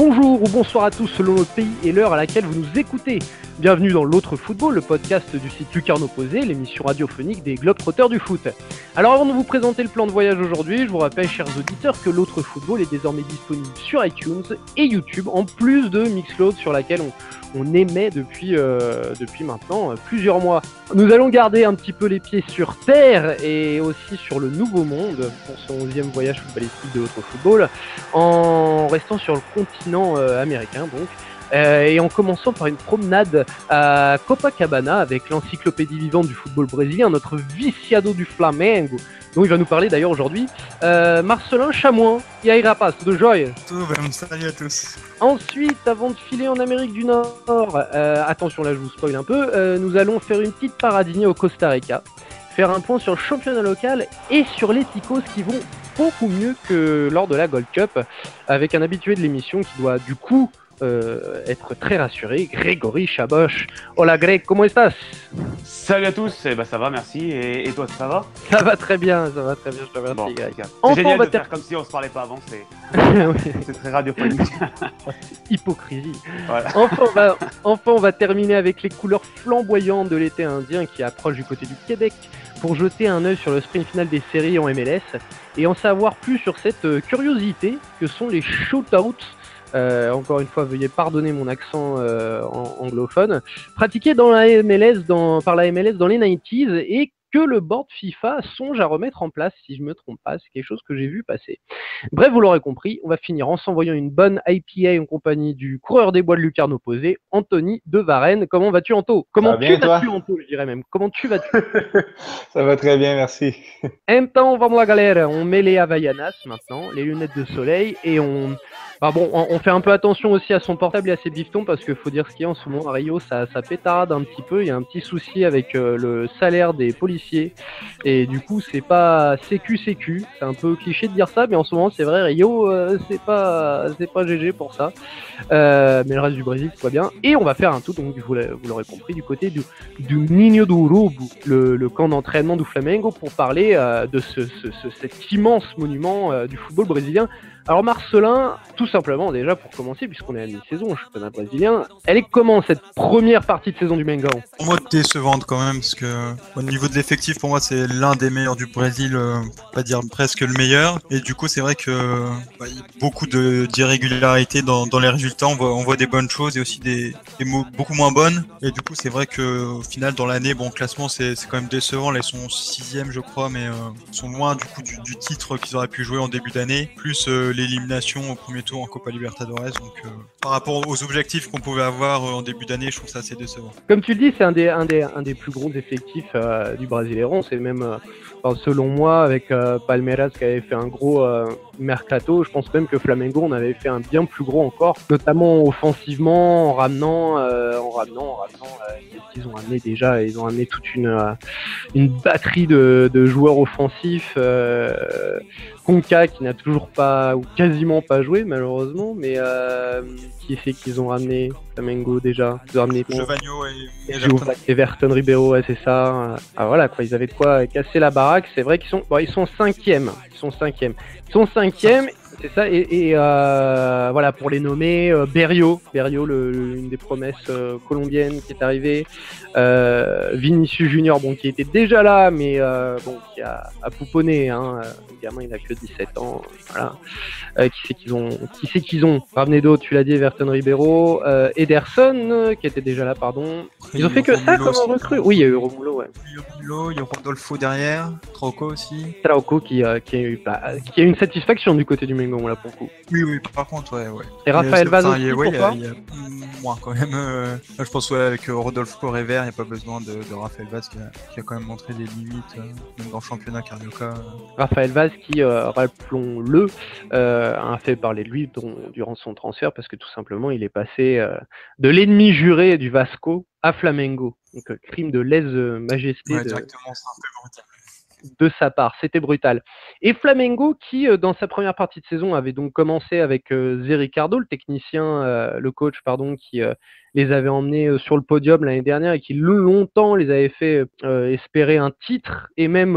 Bonjour ou bonsoir à tous selon notre pays et l'heure à laquelle vous nous écoutez. Bienvenue dans l'Autre Football, le podcast du site Lucarne Opposé, l'émission radiophonique des Globetrotters du foot. Alors avant de vous présenter le plan de voyage aujourd'hui, je vous rappelle, chers auditeurs, que l'Autre Football est désormais disponible sur iTunes et YouTube, en plus de Mixcloud sur laquelle on émet depuis maintenant plusieurs mois. Nous allons garder un petit peu les pieds sur terre et aussi sur le nouveau monde pour son 11e voyage footballistique de l'Autre Football, en restant sur le continent américain donc. Et en commençant par une promenade à Copacabana avec l'encyclopédie vivante du football brésilien, notre viciado du Flamengo, dont il va nous parler d'ailleurs aujourd'hui, Marcelin Chamoin. E aí, rapaz, tudo jóia? Tudo bem, salut à tous. Ensuite, avant de filer en Amérique du Nord, attention là je vous spoil un peu, nous allons faire une petite paradinée au Costa Rica, faire un point sur le championnat local et sur les Ticos qui vont beaucoup mieux que lors de la Gold Cup, avec un habitué de l'émission qui doit du coup être très rassuré, Grégory Chaboch. Hola Greg, comment estás? Salut à tous, ça va, merci. Et toi, ça va? Ça va très bien, je te remercie Bon, Greg. c'est Enfin, génial on va de faire comme si on se parlait pas avant, c'est Oui, c'est très radiophonique. hypocrisie. Voilà. Enfin, on va terminer avec les couleurs flamboyantes de l'été indien qui approche du côté du Québec pour jeter un œil sur le sprint final des séries en MLS et en savoir plus sur cette curiosité que sont les shootouts. Encore une fois, veuillez pardonner mon accent anglophone, pratiqué dans la MLS, par la MLS dans les 90s et que le board FIFA songe à remettre en place, si je me trompe pas, c'est quelque chose que j'ai vu passer. Bref, vous l'aurez compris, on va finir en s'envoyant une bonne IPA en compagnie du coureur des bois de Lucarne Opposé, Anthony de Varennes. Comment vas-tu, Anto? Comment bien, tu vas-tu, toi? Anto, je dirais même. Comment tu vas-tu? Ça va très bien, merci. Então, vamos lá, galera. On met les Havaianas maintenant, les lunettes de soleil, et on fait un peu attention aussi à son portable et à ses bifetons parce qu'il faut dire ce qu'il y a en ce moment à Rio, ça pétarade un petit peu. Il y a un petit souci avec le salaire des policiers et du coup c'est pas sécu. C'est un peu cliché de dire ça, mais en ce moment c'est vrai, Rio c'est pas GG pour ça. Mais le reste du Brésil tout va bien. Et on va faire un tour, donc vous l'aurez compris, du côté du Ninho do Urubu, le camp d'entraînement du Flamengo, pour parler de cet immense monument du football brésilien. Alors Marcelin, tout simplement déjà pour commencer, puisqu'on est à mi-saison au championnat brésilien, elle est comment cette première partie de saison du Mengão? Pour moi, décevante quand même, parce que au niveau de l'effectif, pour moi, c'est l'un des meilleurs du Brésil, pour pas dire presque le meilleur. Et du coup, c'est vrai que il y a beaucoup d'irrégularités dans les résultats. On voit des bonnes choses et aussi des beaucoup moins bonnes. Et du coup, c'est vrai que au final, dans l'année, bon, classement, c'est quand même décevant. Là, ils sont 6e, je crois, mais ils sont loin du coup du titre qu'ils auraient pu jouer en début d'année. Plus l'élimination au premier tour en Copa Libertadores. Donc, par rapport aux objectifs qu'on pouvait avoir en début d'année, je trouve ça assez décevant. Comme tu le dis, c'est un des plus gros effectifs du Brasileirão. C'est même, selon moi, avec Palmeiras qui avait fait un gros mercato, je pense même que Flamengo on avait fait un bien plus gros encore, notamment offensivement, en ramenant ils ont amené déjà, ils ont amené toute une batterie de joueurs offensifs. Conca qui n'a toujours pas ou quasiment pas joué malheureusement, mais qui fait qu'ils ont ramené Flamengo déjà, ils ont ramené Giovanni et Everton Ribeiro, ouais, c'est ça. Ah voilà quoi, ils avaient de quoi casser la baraque. C'est vrai qu'ils sont cinquième, c'est ça. Et voilà, pour les nommer, Berrio, une des promesses colombiennes qui est arrivée, Vinicius Junior, bon, qui était déjà là, mais bon, qui a pouponné, hein. Le gamin il a que 17 ans, voilà. Qui c'est qu'ils ont ramené d'autres? Tu l'as dit, Everton Ribeiro, Ederson qui était déjà là, pardon. Ils ont fait que ça comme recrue. Oui, il y a eu Romulo, ouais. Il y a Rodolfo derrière, Trauco aussi. Trauco qui a une satisfaction du côté du Mengão là pour le coup. Oui, par contre, ouais. Et Rafael Vaz aussi, il y a moins quand même. Je pense avec Rodolfo Rever, il n'y a pas besoin de Rafael Vaz qui a quand même montré des limites, même dans le championnat Carioca. Rafael Vaz qui, rappelons-le, a fait parler de lui durant son transfert parce que tout simplement il est passé de l'ennemi juré du Vasco à Flamengo. Donc crime de lèse-majesté. Ouais, directement, c'est un peu brutal. De sa part, c'était brutal. Et Flamengo qui, dans sa première partie de saison, avait donc commencé avec Zé Ricardo, le technicien, le coach, pardon, qui les avait emmenés sur le podium l'année dernière et qui longtemps les avait fait espérer un titre et même,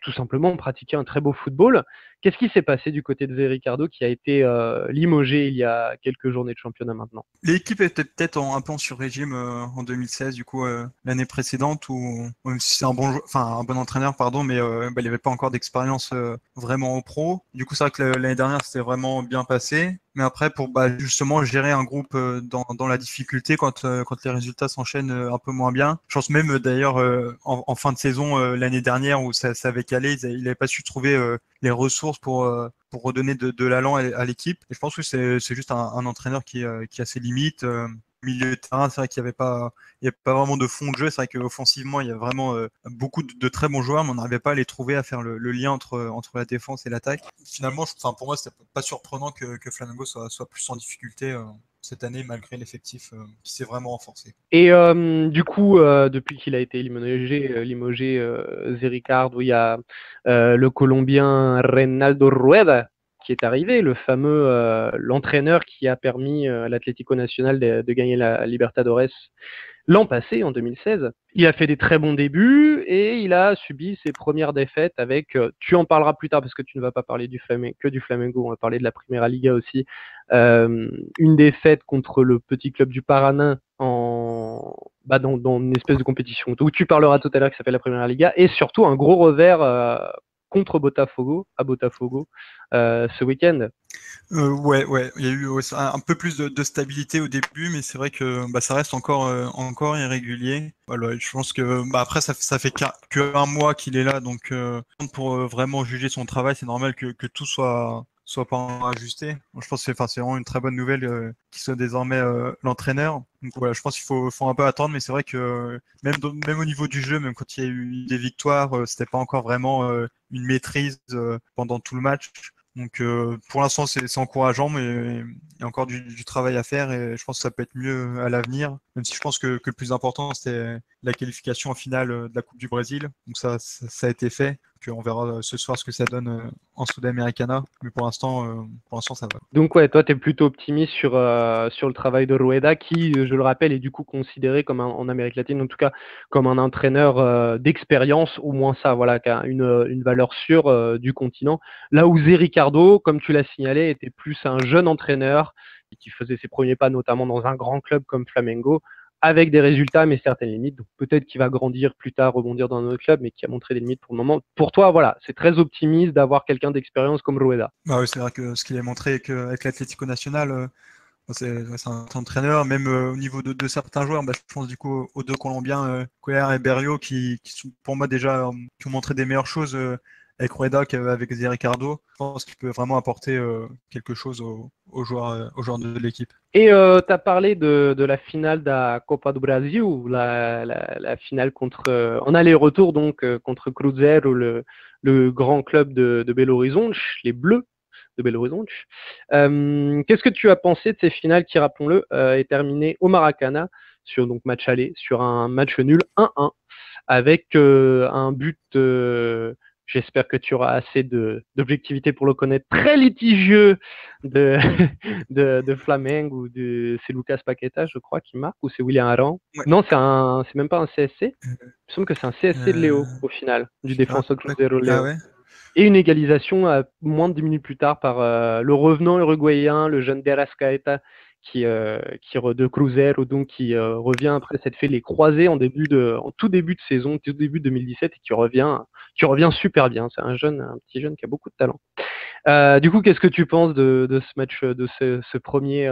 tout simplement pratiquer un très beau football. Qu'est-ce qui s'est passé du côté de Zé Ricardo qui a été limogé il y a quelques journées de championnat maintenant? L'équipe était peut-être un peu en sur-régime en 2016, du coup l'année précédente, où même si c'est un bon entraîneur, pardon, mais il n'y avait pas encore d'expérience vraiment au pro. Du coup, c'est vrai que l'année dernière, c'était vraiment bien passé. Mais après, pour justement gérer un groupe dans la difficulté quand les résultats s'enchaînent un peu moins bien. Je pense même d'ailleurs en fin de saison l'année dernière où ça avait calé, il n'avait pas su trouver les ressources pour redonner de l'allant à l'équipe. Et je pense que c'est juste un entraîneur qui a ses limites. Milieu de terrain, c'est vrai qu'il n'y avait pas vraiment de fond de jeu. C'est vrai qu'offensivement, il y a vraiment beaucoup de très bons joueurs, mais on n'arrivait pas à les trouver, à faire le lien entre la défense et l'attaque. Finalement, pour moi, c'était pas surprenant que Flamengo soit plus en difficulté cette année, malgré l'effectif qui s'est vraiment renforcé. Et du coup, depuis qu'il a été limogé Zé Ricardo, il y a le Colombien Reinaldo Rueda qui est arrivé, l'entraîneur qui a permis à l'Atlético Nacional de gagner la Libertadores l'an passé, en 2016. Il a fait des très bons débuts et il a subi ses premières défaites avec, tu en parleras plus tard parce que tu ne vas pas parler que du Flamengo, on va parler de la Primera Liga aussi, une défaite contre le petit club du Paraná dans une espèce de compétition où tu parleras tout à l'heure qui s'appelle la Primera Liga, et surtout un gros revers contre Botafogo, à Botafogo, ce week-end. Ouais, il y a eu un peu plus de stabilité au début, mais c'est vrai que ça reste encore irrégulier. Voilà, je pense que après ça fait que un mois qu'il est là, donc pour vraiment juger son travail, c'est normal que tout soit pas ajusté. Je pense que c'est vraiment une très bonne nouvelle qu'il soit désormais l'entraîneur. Donc voilà, je pense qu'il faut un peu attendre, mais c'est vrai que même au niveau du jeu, même quand il y a eu des victoires, c'était pas encore vraiment une maîtrise pendant tout le match. Donc pour l'instant c'est encourageant, mais il y a encore du travail à faire et je pense que ça peut être mieux à l'avenir, même si je pense que le plus important c'était la qualification en finale de la Coupe du Brésil. Donc ça a été fait. On verra ce soir ce que ça donne en Sudamericana, mais pour l'instant ça va. Donc ouais, toi tu es plutôt optimiste sur le travail de Rueda qui, je le rappelle, est du coup considéré comme en Amérique latine en tout cas comme un entraîneur d'expérience, au moins ça, voilà, qui a une valeur sûre du continent. Là où Zé Ricardo, comme tu l'as signalé, était plus un jeune entraîneur qui faisait ses premiers pas notamment dans un grand club comme Flamengo, avec des résultats mais certaines limites. Donc peut-être qu'il va grandir plus tard, rebondir dans un autre club, mais qui a montré des limites pour le moment. Pour toi, voilà, c'est très optimiste d'avoir quelqu'un d'expérience comme Rueda. Oui, c'est vrai que ce qu'il a montré avec l'Atlético Nacional, c'est un entraîneur, même au niveau de certains joueurs, je pense du coup aux deux Colombiens, Cuellar et Berrio, qui sont pour moi déjà qui ont montré des meilleures choses avec Rueda qu'avec Zé Ricardo. Je pense qu'il peut vraiment apporter quelque chose aux joueurs de l'équipe. Et tu as parlé de la finale de la Copa do Brasil, la finale en aller-retour donc contre Cruzeiro, le grand club de Belo Horizonte, les Bleus de Belo Horizonte. Qu'est-ce que tu as pensé de ces finales qui, rappelons-le, est terminée au Maracana sur donc match aller, sur un match nul 1-1 avec un but, j'espère que tu auras assez d'objectivité pour le connaître, très litigieux de, de Flamengo, c'est Lucas Paqueta, je crois, qui marque, ou c'est William Aran? Ouais. Non, c'est même pas un CSC. Il me semble que c'est un CSC de Léo, au final, du défenseur Cruzeiro Léo. Ah ouais. Et une égalisation à moins de 10 minutes plus tard par le revenant uruguayen, le jeune Derrascaeta, de Cruzeiro, donc qui revient après s'être fait les croisés en tout début de saison, tout début de 2017, et qui revient super bien. C'est un petit jeune qui a beaucoup de talent. Du coup, qu'est-ce que tu penses de ce match, de ce premier,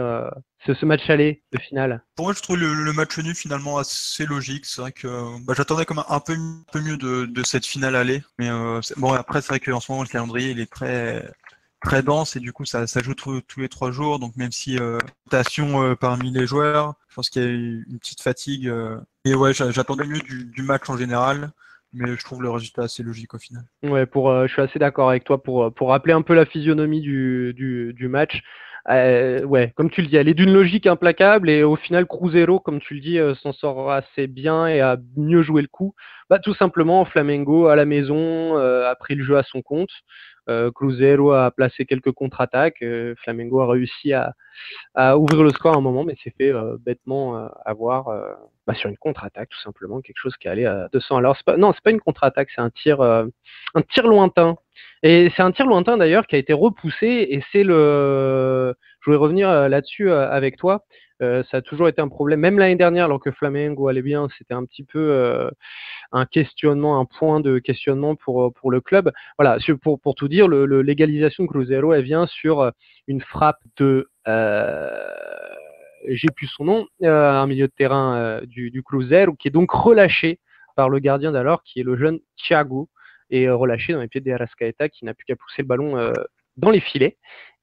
ce match aller de finale? Pour moi, je trouve le match nul finalement assez logique. C'est vrai que j'attendais comme un peu mieux de cette finale aller. Mais bon, après, c'est vrai qu'en ce moment, le calendrier il est très dense et du coup, ça joue tous les 3 jours. Donc, même si rotation parmi les joueurs, je pense qu'il y a eu une petite fatigue. Et ouais, j'attendais mieux du match en général. Mais je trouve le résultat assez logique au final. Ouais, je suis assez d'accord avec toi pour rappeler un peu la physionomie du match. Ouais, comme tu le dis, elle est d'une logique implacable et au final, Cruzeiro, comme tu le dis, s'en sort assez bien et a mieux joué le coup. Tout simplement, Flamengo à la maison a pris le jeu à son compte. Cruzeiro a placé quelques contre-attaques. Flamengo a réussi à ouvrir le score à un moment, mais s'est fait bêtement avoir sur une contre-attaque, tout simplement, quelque chose qui allait à 200. Alors, c'est pas une contre-attaque, c'est un tir lointain. Et c'est un tir lointain d'ailleurs qui a été repoussé. Et je voulais revenir là-dessus avec toi. Ça a toujours été un problème, même l'année dernière, alors que Flamengo allait bien, c'était un petit peu un point de questionnement pour le club. Voilà, pour tout dire, l'égalisation de Cruzeiro, elle vient sur une frappe de j'ai plus son nom, un milieu de terrain du Cruzeiro, qui est donc relâché par le gardien d'alors, qui est le jeune Thiago, et relâché dans les pieds d'Arrascaeta, qui n'a plus qu'à pousser le ballon dans les filets.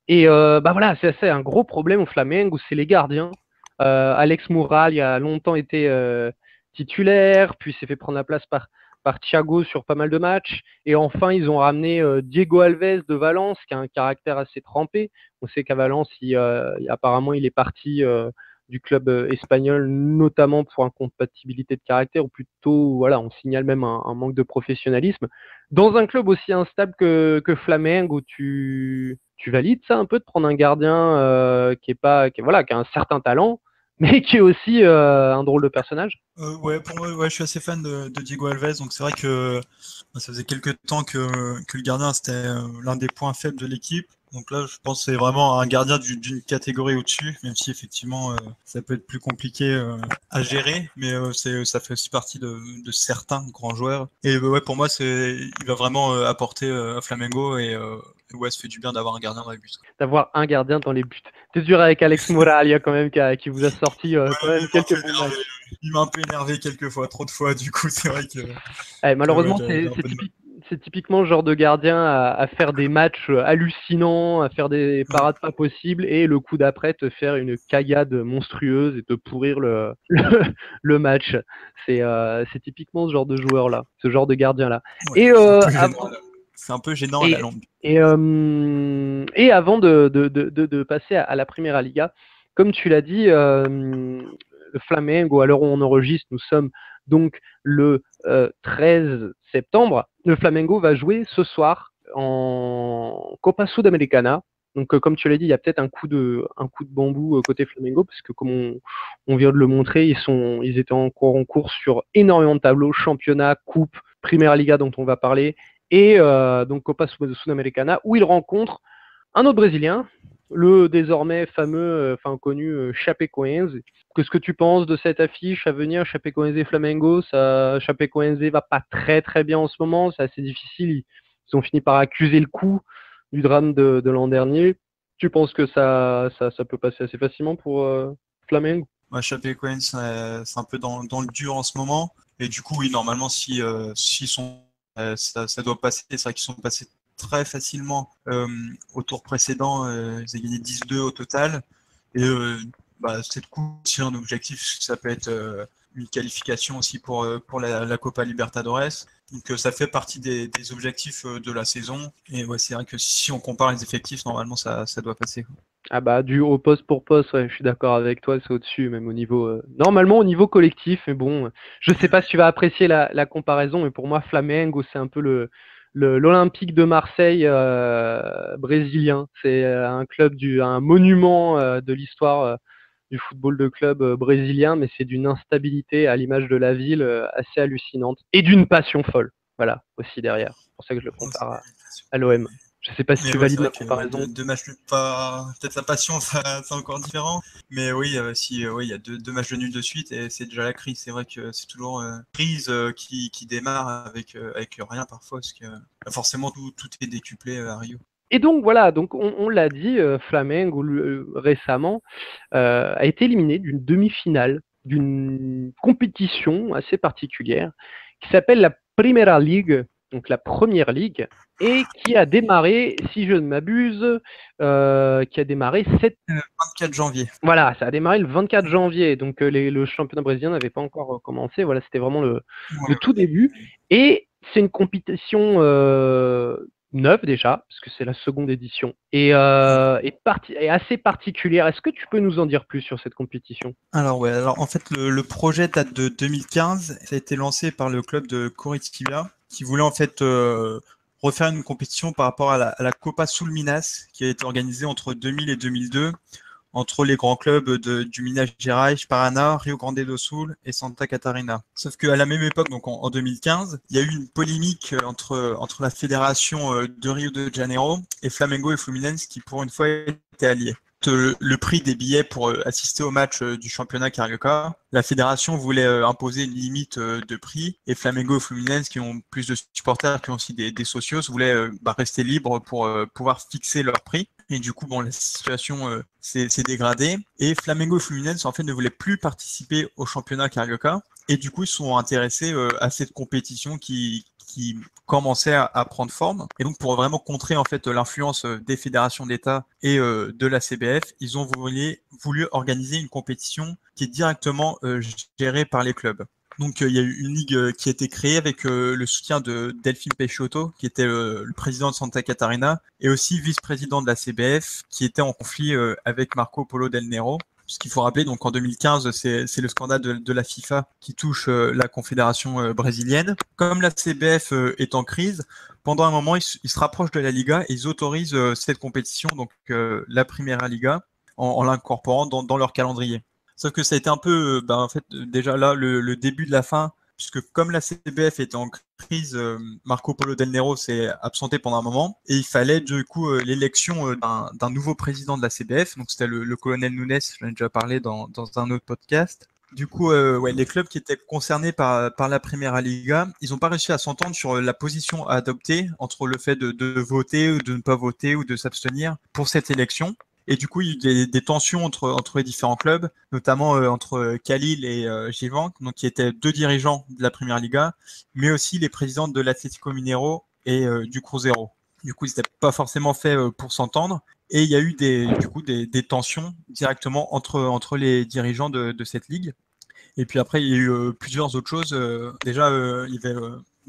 Et voilà, c'est un gros problème au Flamengo, c'est les gardiens. Alex Muralha il a longtemps été titulaire, puis s'est fait prendre la place par Thiago sur pas mal de matchs. Et enfin, ils ont ramené Diego Alves de Valence, qui a un caractère assez trempé. On sait qu'à Valence, apparemment, il est parti du club espagnol, notamment pour incompatibilité de caractère, ou plutôt, voilà, on signale même un manque de professionnalisme. Dans un club aussi instable que Flamengo, tu valides ça un peu de prendre un gardien qui a un certain talent, mais qui est aussi un drôle de personnage. Ouais, pour moi, ouais, je suis assez fan de Diego Alves, donc c'est vrai que ça faisait quelques temps que le gardien c'était l'un des points faibles de l'équipe. Donc là, je pense que c'est vraiment un gardien d'une catégorie au-dessus, même si effectivement ça peut être plus compliqué à gérer, mais ça fait aussi partie de certains grands joueurs. Et ouais, pour moi, il va vraiment apporter à Flamengo et ouais, ça fait du bien d'avoir un gardien dans les buts. D'avoir un gardien dans les buts. C'est dur avec Alex Muralha quand même qui vous a sorti quand même quelques bons matchs. Il m'a un peu énervé quelques fois, trop de fois, du coup, c'est vrai que... malheureusement, c'est typiquement le genre de gardien à faire des matchs hallucinants, à faire des parades pas possibles, et le coup d'après te faire une cagade monstrueuse et te pourrir le match. C'est typiquement ce genre de joueur-là, ce genre de gardien-là. Ouais, et c'est un peu gênant à la longue. Et avant de passer à la Primera Liga, comme tu l'as dit, le Flamengo, à l'heure où on enregistre, nous sommes donc le 13 septembre. Le Flamengo va jouer ce soir en Copa Sudamericana. Donc, comme tu l'as dit, il y a peut-être un coup de bambou côté Flamengo, parce que comme on vient de le montrer, ils étaient encore en course sur énormément de tableaux, championnat, coupe, Primera Liga dont on va parler, et donc Copa Sudamericana, où ils rencontrent un autre Brésilien, le désormais fameux, connu Chapecoense. Qu'est-ce que tu penses de cette affiche à venir, Chapecoense-Flamengo? Chapecoense va pas très très bien en ce moment, c'est assez difficile. Ils ont fini par accuser le coup du drame de l'an dernier. Tu penses que ça peut passer assez facilement pour Flamengo? Ouais, Chapecoense, c'est un peu dans le dur en ce moment. Et du coup, oui, normalement, s'ils sont, ça doit passer. C'est vrai qu'ils sont passés très facilement au tour précédent. Ils ont gagné 10-2 au total. Et cette coupe, c'est un objectif. Ça peut être une qualification aussi pour la Copa Libertadores. Donc ça fait partie des objectifs de la saison. Et ouais, c'est vrai que si on compare les effectifs, normalement, ça doit passer. Ah bah du haut poste pour poste, ouais, je suis d'accord avec toi, c'est au-dessus, même au niveau normalement au niveau collectif, mais bon, je sais pas si tu vas apprécier la comparaison, mais pour moi Flamengo c'est un peu l'Olympique de Marseille brésilien. C'est un club un monument de l'histoire du football de club brésilien, mais c'est d'une instabilité à l'image de la ville assez hallucinante et d'une passion folle. Voilà, aussi derrière. C'est pour ça que je le compare à l'OM. Je sais pas si tu valides la comparaison. Deux matchs, peut-être la passion, c'est encore différent. Mais oui, il y a deux matchs de nul de suite et c'est déjà la crise. C'est vrai que c'est toujours une crise qui démarre avec rien parfois, parce que forcément tout est décuplé à Rio. Et donc voilà, donc on l'a dit, Flamengo récemment a été éliminé d'une demi-finale d'une compétition assez particulière qui s'appelle la Primera League, donc la première ligue, et qui a démarré, si je ne m'abuse, 24 janvier. Voilà, ça a démarré le 24 janvier, donc le championnat brésilien n'avait pas encore commencé. Voilà, c'était vraiment le tout début, et c'est une compétition neuve déjà, parce que c'est la seconde édition, et assez particulière. Est-ce que tu peux nous en dire plus sur cette compétition? Alors en fait le projet date de 2015. Ça a été lancé par le club de Coritiba, qui voulait en fait refaire une compétition par rapport à la Copa Sul-Minas qui a été organisée entre 2000 et 2002 entre les grands clubs du Minas Gerais, Paraná, Rio Grande do Sul et Santa Catarina. Sauf qu'à la même époque, donc en 2015, il y a eu une polémique entre la fédération de Rio de Janeiro et Flamengo et Fluminense qui pour une fois étaient alliés. Le prix des billets pour assister au match du championnat Carioca, la fédération voulait imposer une limite de prix et Flamengo et Fluminense qui ont plus de supporters, qui ont aussi des socios, voulaient rester libres pour pouvoir fixer leur prix. Et du coup, bon, la situation s'est dégradée et Flamengo et Fluminense en fait ne voulaient plus participer au championnat Carioca et du coup ils sont intéressés à cette compétition qui commençait à prendre forme. Et donc, pour vraiment contrer en fait l'influence des fédérations d'État et de la CBF, ils ont voulu organiser une compétition qui est directement gérée par les clubs. Donc, il y a eu une ligue qui a été créée avec le soutien de Delphine Peixoto, qui était le président de Santa Catarina, et aussi vice-président de la CBF, qui était en conflit avec Marco Polo Del Nero. Ce qu'il faut rappeler, donc en 2015, c'est le scandale de la FIFA qui touche la confédération brésilienne. Comme la CBF est en crise, pendant un moment, ils se rapprochent de la Liga et ils autorisent cette compétition, donc la Primera Liga, en l'incorporant dans leur calendrier. Sauf que ça a été un peu, en fait, déjà là, le début de la fin, puisque comme la CBF était en crise, Marco Polo Del Nero s'est absenté pendant un moment, et il fallait du coup l'élection d'un nouveau président de la CBF, donc c'était le colonel Nunes, j'en ai déjà parlé dans un autre podcast. Du coup, les clubs qui étaient concernés par la Primera Liga, ils n'ont pas réussi à s'entendre sur la position à adopter entre le fait de voter ou de ne pas voter ou de s'abstenir pour cette élection. Et du coup, il y a eu des tensions entre les différents clubs, notamment entre Khalil et Givank, donc qui étaient deux dirigeants de la Première Liga, mais aussi les présidents de l'Atlético Mineiro et du Cruzeiro. Du coup, ils n'étaient pas forcément faits pour s'entendre. Et il y a eu des tensions directement entre les dirigeants de cette ligue. Et puis après, il y a eu plusieurs autres choses. Déjà, il y avait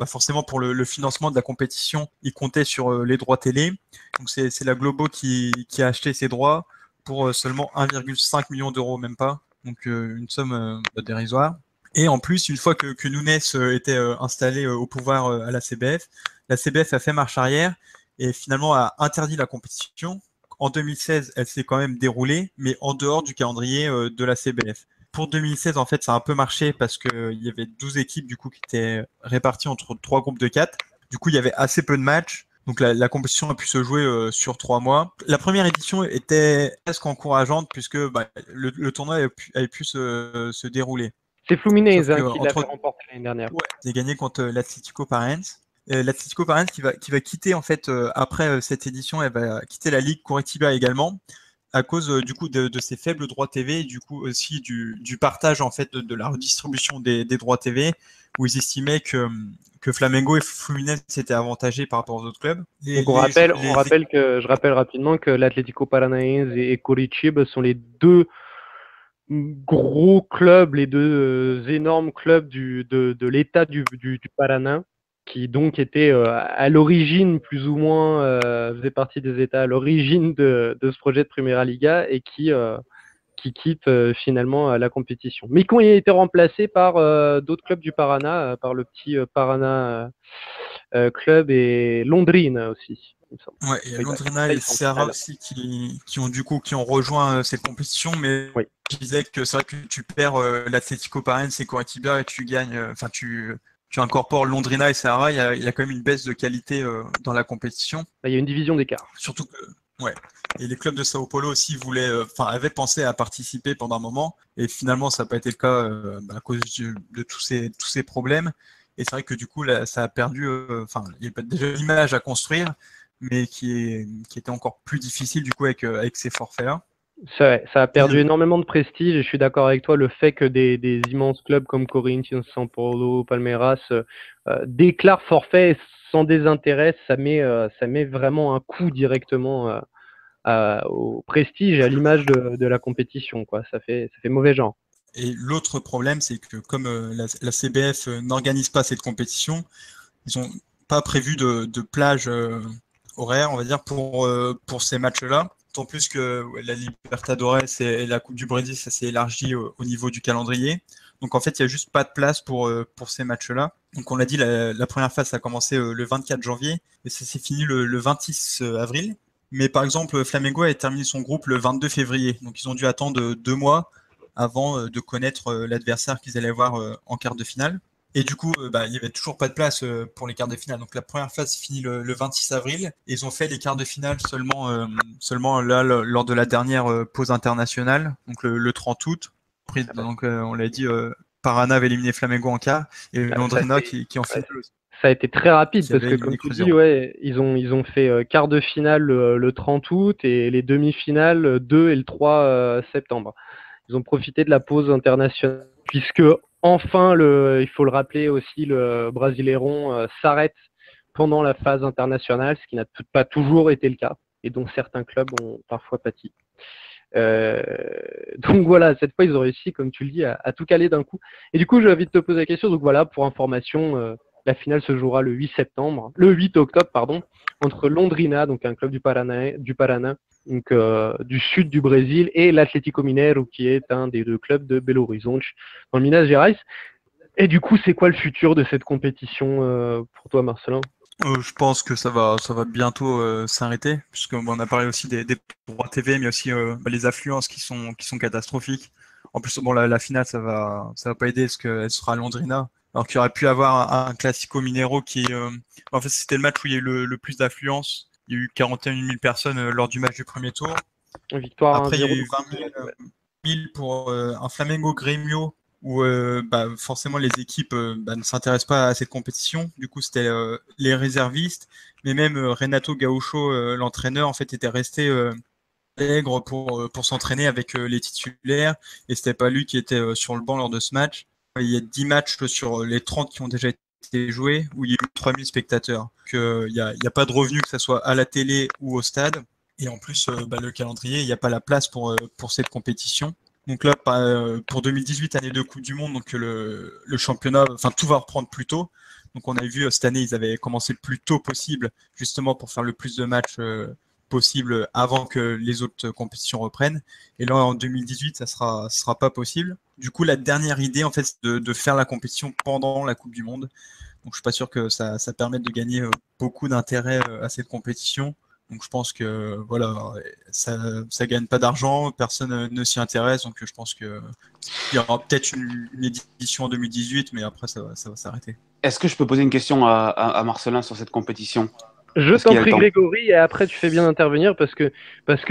forcément pour le financement de la compétition, ils comptaient sur les droits télé. Donc c'est la Globo qui a acheté ces droits pour seulement 1,5 million d'euros, même pas. Donc une somme dérisoire. Et en plus, une fois que Nunes était installé au pouvoir à la CBF a fait marche arrière et finalement a interdit la compétition. En 2016, elle s'est quand même déroulée, mais en dehors du calendrier de la CBF. Pour 2016, en fait, ça a un peu marché parce qu'il y avait 12 équipes du coup qui étaient réparties entre 3 groupes de 4. Du coup, il y avait assez peu de matchs. Donc la compétition a pu se jouer sur 3 mois. La première édition était presque encourageante puisque le tournoi avait pu se dérouler. C'est Fluminense qui l'a fait remporter l'année dernière. Ouais, il a gagné contre l'Atlético Paranaense. L'Atlético Paranaense qui va quitter en fait après cette édition, elle va quitter la Ligue Coritiba également à cause du coup de ces faibles droits TV et du coup aussi du partage en fait de la redistribution des droits TV où ils estimaient que Flamengo et Fluminense étaient avantagés par rapport aux autres clubs. Donc je rappelle rapidement que l'Atlético Paranaense et Coritiba sont les deux gros clubs, les deux énormes clubs de l'État du Paraná, qui donc étaient à l'origine, plus ou moins, faisaient partie des États à l'origine de ce projet de Primera Liga et qui quittent finalement la compétition. Mais qui ont été remplacés par d'autres clubs du Paraná, par le petit Paraná Club et Londrina aussi. Ouais, il y a Londrina et Ceará aussi qui ont rejoint cette compétition, mais oui. Je disais que c'est vrai que tu perds l'Atlético Paranaense et Coritiba et tu gagnes, tu incorpores Londrina et Ceará, il y a quand même une baisse de qualité dans la compétition. Il y a une division d'écart. Surtout que, ouais. Et les clubs de Sao Paulo aussi avaient pensé à participer pendant un moment, et finalement ça n'a pas été le cas à cause de tous ces problèmes. Et c'est vrai que du coup là, ça a perdu, il y a déjà une image à construire, mais qui était encore plus difficile du coup avec ces forfaits-là. Ça a perdu énormément de prestige et je suis d'accord avec toi, le fait que des immenses clubs comme Corinthians, São Paulo, Palmeiras déclarent forfait sans désintérêt, ça met vraiment un coup directement au prestige et à l'image de la compétition, quoi. Ça fait mauvais genre. Et l'autre problème, c'est que comme la CBF n'organise pas cette compétition, ils n'ont pas prévu de plage horaire, on va dire, pour ces matchs-là. Tant plus que la Libertadores et la Coupe du Brésil, ça s'est élargi au niveau du calendrier. Donc en fait, il n'y a juste pas de place pour ces matchs-là. Donc on l'a dit, la première phase a commencé le 24 janvier et ça s'est fini le 26 avril. Mais par exemple, Flamengo a terminé son groupe le 22 février. Donc ils ont dû attendre 2 mois avant de connaître l'adversaire qu'ils allaient avoir en quart de finale. Et du coup, il n'y avait toujours pas de place pour les quarts de finale. Donc la première phase finit le 26 avril. Et ils ont fait les quarts de finale seulement là, lors de la dernière pause internationale, donc le 30 août. Donc on l'a dit, Paraná avait éliminé Flamengo en quart et Londrina qui en finale. Ça a été très rapide parce que comme tu dis, ils ont fait quart de finale le 30 août et les demi-finales le 2 et le 3 septembre. Ils ont profité de la pause internationale puisque enfin, il faut le rappeler aussi, le Brasileiron s'arrête pendant la phase internationale, ce qui n'a pas toujours été le cas et dont certains clubs ont parfois pâti. Donc voilà, cette fois ils ont réussi, comme tu le dis, à tout caler d'un coup. Et du coup, j'ai envie de te poser la question. Donc voilà, pour information, la finale se jouera le 8 octobre, entre Londrina, donc un club du Paraná, donc du sud du Brésil, et l'Atlético Mineiro, qui est un des 2 clubs de Belo Horizonte, dans le Minas Gerais. Et du coup, c'est quoi le futur de cette compétition pour toi, Marcelin ? Je pense que ça va bientôt s'arrêter, puisqu'on a parlé aussi des droits TV, mais aussi les affluences qui sont catastrophiques. En plus, la finale, ça va pas aider, parce qu'elle sera à Londrina. Alors qu'il y aurait pu avoir un Classico Mineiro en fait, c'était le match où il y a eu le plus d'affluence. Il y a eu 41 000 personnes lors du match du premier tour. Victoire Après, 1-0. il y a eu 20 000 pour un Flamengo Grêmio, où forcément les équipes ne s'intéressent pas à cette compétition. Du coup, c'était les réservistes, mais même Renato Gaúcho, l'entraîneur, en fait, était resté allègre pour s'entraîner avec les titulaires, et c'était pas lui qui était sur le banc lors de ce match. Il y a 10 matchs sur les 30 qui ont déjà été joués, où il y a eu 3000 spectateurs. Il n'y a pas de revenus, que ce soit à la télé ou au stade. Et en plus, le calendrier, il n'y a pas la place pour cette compétition. Donc là, pour 2018, année de Coupe du Monde, donc le championnat, tout va reprendre plus tôt. Donc on a vu cette année, ils avaient commencé le plus tôt possible, justement pour faire le plus de matchs possible avant que les autres compétitions reprennent. Et là, en 2018, ça sera pas possible. Du coup, la dernière idée, en fait, c'est de faire la compétition pendant la Coupe du Monde. Donc je suis pas sûr que ça permette de gagner beaucoup d'intérêt à cette compétition. Donc je pense que ça gagne pas d'argent, personne ne s'y intéresse, donc je pense que il y aura peut-être une édition en 2018, mais après ça va s'arrêter. Est-ce que je peux poser une question à Marcelin sur cette compétition ? Je t'en prie, Grégory, et après tu fais bien d'intervenir parce que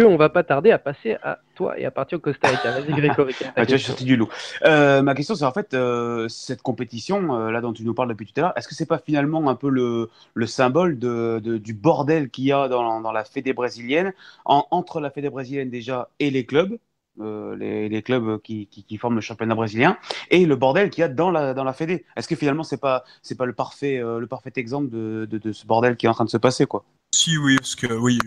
on va pas tarder à passer à toi et à partir au Costa Rica. Vas-y, Grégory. Tu vois, je suis sorti du loup. Ma question, c'est en fait, cette compétition, là dont tu nous parles depuis tout à l'heure, est-ce que c'est pas finalement un peu le symbole du bordel qu'il y a dans la fédé brésilienne, entre la fédé brésilienne déjà et les clubs, les clubs qui forment le championnat brésilien, et le bordel qu'il y a dans la fédé? Est-ce que finalement, c'est pas le parfait exemple de ce bordel qui est en train de se passer, quoi? Si, oui, parce que oui,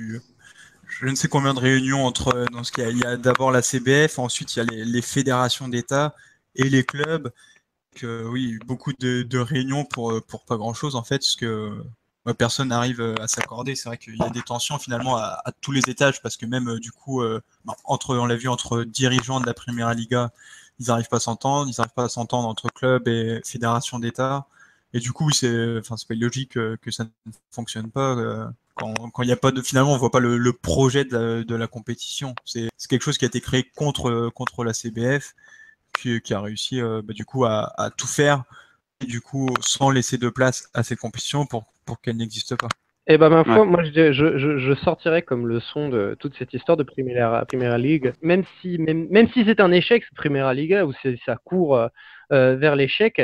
je ne sais combien de réunions dans ce qu'il y a d'abord la CBF, ensuite il y a les fédérations d'État et les clubs. Oui, beaucoup de réunions pour pas grand-chose en fait, parce que personne n'arrive à s'accorder. C'est vrai qu'il y a des tensions finalement à tous les étages, parce que même du coup, on l'a vu, entre dirigeants de la Primera Liga, ils n'arrivent pas à s'entendre, entre clubs et fédérations d'État. Et du coup, c'est pas illogique que ça ne fonctionne pas. Quand il n'y a pas finalement, on voit pas le projet de la compétition. C'est quelque chose qui a été créé contre la CBF, qui a réussi du coup à tout faire, et du coup sans laisser de place à cette compétition pour qu'elle n'existe pas. Eh ben ma foi, moi je sortirais comme leçon de toute cette histoire de Primera League, même si c'est un échec, cette Primera Liga, où ça court vers l'échec,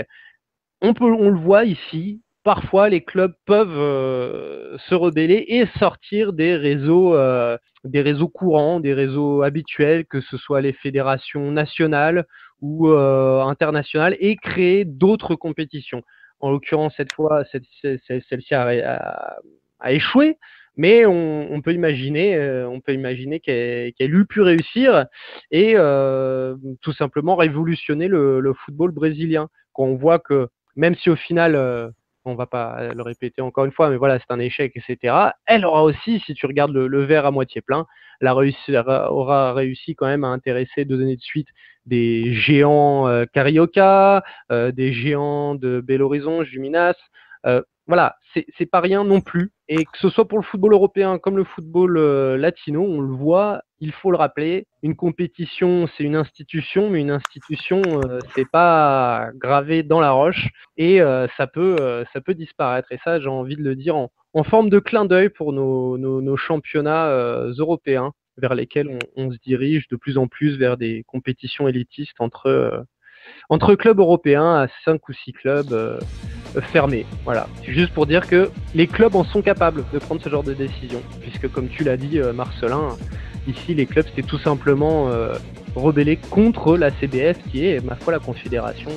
on le voit ici. Parfois, les clubs peuvent se rebeller et sortir des réseaux courants, des réseaux habituels, que ce soit les fédérations nationales ou internationales, et créer d'autres compétitions. En l'occurrence, cette fois, celle-ci a échoué, mais on peut imaginer qu'elle eût pu réussir et tout simplement révolutionner le football brésilien. Quand on voit que même si au final on va pas le répéter encore une fois, mais voilà, c'est un échec, etc. Elle aura aussi, si tu regardes le verre à moitié plein, aura réussi quand même à intéresser 2 années de suite des géants Carioca, des géants de Belo Horizonte, Juminas. Voilà, c'est pas rien non plus. Et que ce soit pour le football européen comme le football latino, on le voit, il faut le rappeler, une compétition, c'est une institution, mais une institution, c'est pas gravé dans la roche et ça peut disparaître. Et ça, j'ai envie de le dire en forme de clin d'œil pour nos championnats européens vers lesquels on se dirige de plus en plus vers des compétitions élitistes entre clubs européens à 5 ou 6 clubs fermés. Voilà. C'est juste pour dire que les clubs en sont capables de prendre ce genre de décision. Puisque comme tu l'as dit Marcelin, ici les clubs c'était tout simplement rebellés contre la CBF qui est, ma foi, la confédération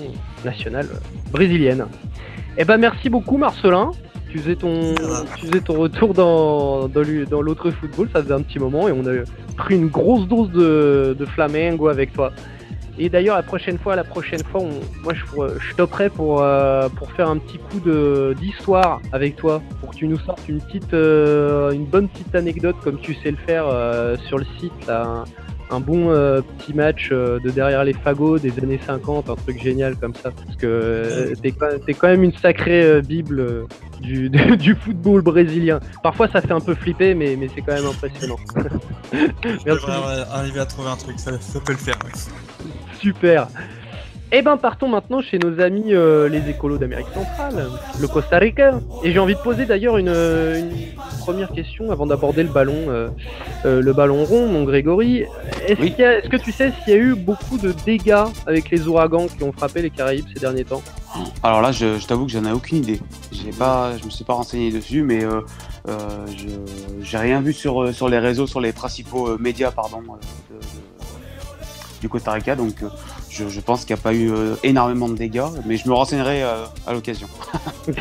nationale brésilienne. Eh ben merci beaucoup Marcelin. Tu faisais ton retour dans l'autre football, ça faisait un petit moment et on a pris une grosse dose de Flamengo avec toi. Et d'ailleurs, la prochaine fois, moi je t'opperai pour faire un petit coup d'histoire avec toi, pour que tu nous sortes une bonne petite anecdote comme tu sais le faire sur le site, là, un bon petit match de derrière les fagots des années 50, un truc génial comme ça, parce que t'es quand même une sacrée bible du football brésilien. Parfois ça fait un peu flipper, mais c'est quand même impressionnant. Merci. On va arriver à trouver un truc, ça peut le faire. Ouais. Super. Eh ben partons maintenant chez nos amis les écolos d'Amérique centrale, le Costa Rica. Et j'ai envie de poser d'ailleurs une première question avant d'aborder le ballon rond, mon Grégory. Est-ce que tu sais s'il y a eu beaucoup de dégâts avec les ouragans qui ont frappé les Caraïbes ces derniers temps? Alors là, je t'avoue que j'en ai aucune idée. Je me suis pas renseigné dessus, mais j'ai rien vu sur les réseaux, sur les principaux médias, du Costa Rica, donc je pense qu'il n'y a pas eu énormément de dégâts, mais je me renseignerai à l'occasion.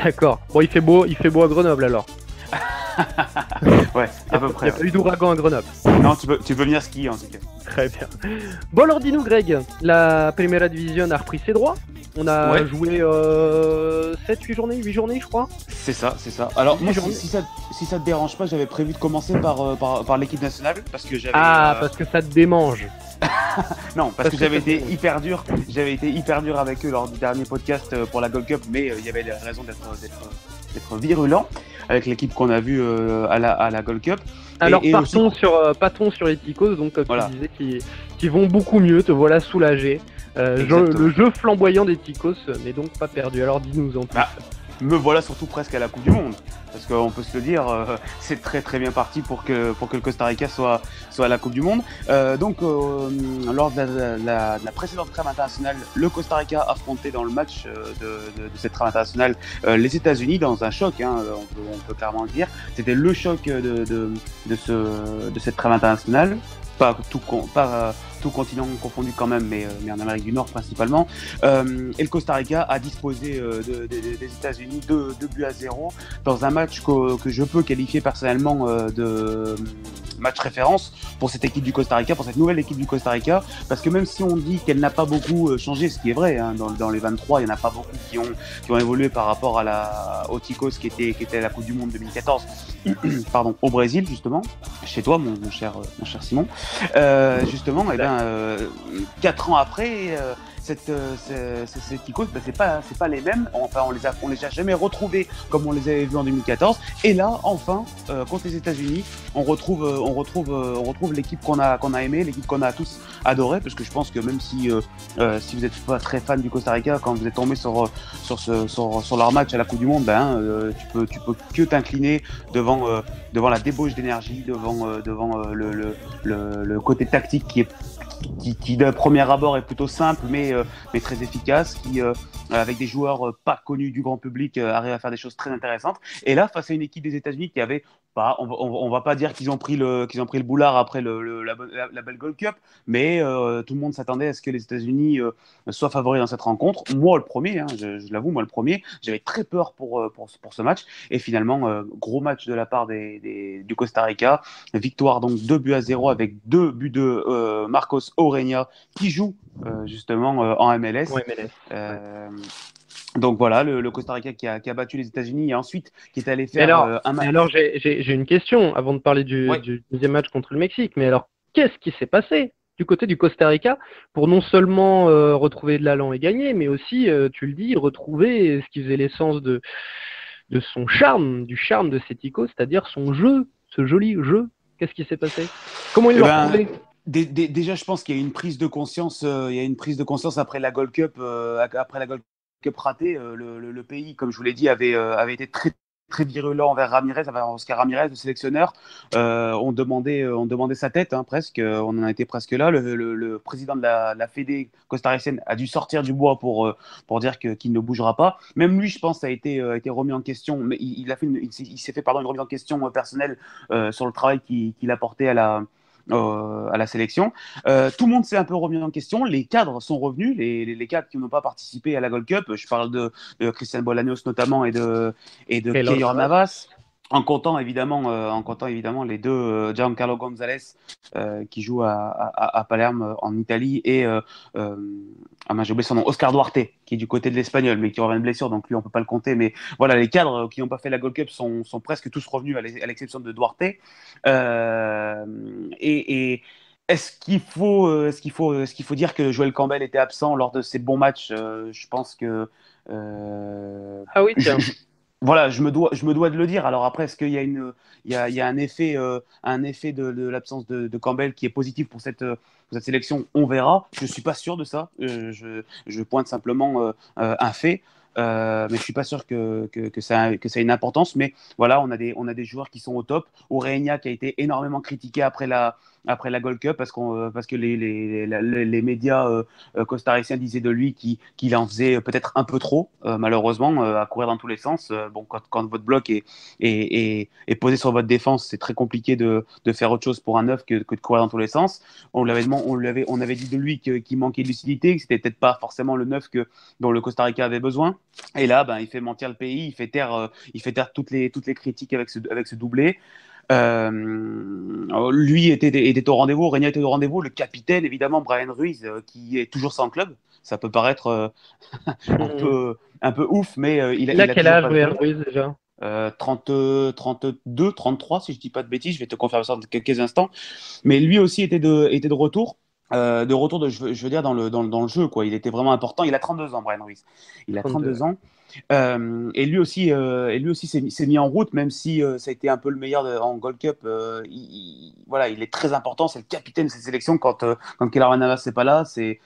D'accord. Bon, il fait beau à Grenoble alors. Ouais, à peu près. Il n'y a pas eu d'ouragan à Grenoble. Non, tu peux venir skier en tout cas. Très bien. Bon alors dis-nous Greg, la Primera Division a repris ses droits. On a joué 8 journées je crois. C'est ça. Alors moi si ça te dérange pas, j'avais prévu de commencer par l'équipe nationale parce que j'avais... parce que ça te démange. Non, parce que j'avais été hyper dur avec eux lors du dernier podcast pour la Gold Cup, mais il y avait des raisons d'être virulent avec l'équipe qu'on a vue à la Gold Cup. Alors partons sur les Ticos, donc comme tu disais, qui vont beaucoup mieux, te voilà soulagé. Le jeu flamboyant des Ticos n'est donc pas perdu, alors dis-nous en plus. Me voilà surtout presque à la Coupe du Monde, parce qu'on peut se le dire, c'est très très bien parti pour que le Costa Rica soit à la Coupe du Monde. Donc lors de la précédente trêve internationale, le Costa Rica affrontait dans le match de cette trêve internationale les États-Unis dans un choc, on peut clairement le dire. C'était le choc de cette trêve internationale. Pas tout continent confondu quand même, mais en Amérique du Nord principalement. Et le Costa Rica a disposé des États-Unis 2-0 dans un match que je peux qualifier personnellement de match référence pour cette équipe du Costa Rica, pour cette nouvelle équipe du Costa Rica, parce que même si on dit qu'elle n'a pas beaucoup changé, ce qui est vrai, dans les 23, il n'y en a pas beaucoup qui ont évolué par rapport aux Ticos qui était à la Coupe du Monde 2014, pardon, au Brésil justement, chez toi mon cher Simon. Justement, 4 ans après, ces Ticos, c'est pas les mêmes. Enfin, on les a jamais retrouvés comme on les avait vus en 2014. Et là, enfin, contre les États-Unis, on retrouve l'équipe qu'on a aimée, l'équipe qu'on a tous adorée, parce que je pense que même si vous êtes pas très fan du Costa Rica, quand vous êtes tombé sur leur match à la Coupe du Monde, tu peux que t'incliner devant la débauche d'énergie, devant le côté tactique qui de premier abord est plutôt simple mais très efficace, qui avec des joueurs pas connus du grand public arrive à faire des choses très intéressantes. Et là, face à une équipe des États-Unis qui avait pas, on va pas dire qu'ils ont pris le boulard après la belle Gold Cup, mais tout le monde s'attendait à ce que les États-Unis soient favoris dans cette rencontre. Moi le premier, je l'avoue, j'avais très peur pour ce match, et finalement gros match de la part du Costa Rica, victoire donc 2-0 avec 2 buts de Marcos Orellana qui joue justement en MLS. Donc voilà, le Costa Rica qui a battu les États-Unis et ensuite qui est allé Mais faire alors, un mais match. alors j'ai une question avant de parler Ouais. du deuxième match contre le Mexique. Mais alors, qu'est-ce qui s'est passé du côté du Costa Rica pour non seulement retrouver de l'allant et gagner, mais aussi, tu le dis, retrouver ce qui faisait l'essence de son charme, du charme de cet ICO, c'est-à-dire son jeu, ce joli jeu. Qu'est-ce qui s'est passé? Comment ils Eh l'ont ben, retrouvé? déjà, je pense qu'il y a une prise de conscience. Il y a une prise de conscience après la Gold Cup, après la Gold Cup ratée. Le pays, comme je vous l'ai dit, avait été très virulent envers Ramirez, envers Oscar Ramirez, le sélectionneur. On demandait sa tête, hein, presque. On en était presque là. Le président de la Fédé costaricienne a dû sortir du bois pour dire qu'il ne bougera pas. Même lui, je pense, a été remis en question. Mais il s'est fait une remise en question personnelle sur le travail qu'il apportait à la sélection. Tout le monde s'est un peu remis en question. Les cadres sont revenus, les cadres qui n'ont pas participé à la Gold Cup. Je parle de Christian Bolaños notamment et de Keylor Keylor Navas. Navas. En comptant évidemment les deux, Giancarlo González qui joue à Palerme en Italie et j'ai oublié son nom, Oscar Duarte qui est du côté de l'Espagnol mais qui revient de blessure, donc lui on peut pas le compter. Mais voilà, les cadres qui n'ont pas fait la Gold Cup sont presque tous revenus à l'exception de Duarte. Euh, et est-ce qu'il faut dire que Joel Campbell était absent lors de ses bons matchs? Je pense que Ah oui, je, tiens. je- voilà, je me dois de le dire. Alors après, est-ce qu'il y a il y a un effet de l'absence de Campbell qui est positif pour cette sélection? On verra. Je suis pas sûr de ça. Je pointe simplement un fait. Mais je suis pas sûr que ça a une importance. Mais voilà, on a des joueurs qui sont au top. Orellana qui a été énormément critiqué après la Gold Cup parce que les médias costariciens disaient de lui qu'il en faisait peut-être un peu trop, malheureusement, à courir dans tous les sens. Bon, quand votre bloc est posé sur votre défense, c'est très compliqué de faire autre chose pour un neuf que de courir dans tous les sens. On avait dit de lui qu'il manquait de lucidité, que c'était peut-être pas forcément le neuf dont le Costa Rica avait besoin. Et là, il fait mentir le pays, il fait taire toutes les critiques avec ce doublé. Lui était au rendez-vous, Régna était au rendez-vous, le capitaine évidemment Brian Ruiz qui est toujours sans club. Ça peut paraître un peu ouf, mais il a, Il a il a quel toujours âge, pas de Brian club. Ruiz, déjà? 32, 33 si je dis pas de bêtises, je vais te confirmer ça dans quelques instants. Mais lui aussi était de retour. Je veux dire, dans le jeu, quoi. Il était vraiment important. Il a 32 ans, Brian Ruiz. Il a 32. 32 ans. Et lui aussi s'est mis en route, même si ça a été un peu le meilleur en Gold Cup. Voilà, il est très important. C'est le capitaine de cette sélection. Quand Keylor Navas n'est pas là, c'est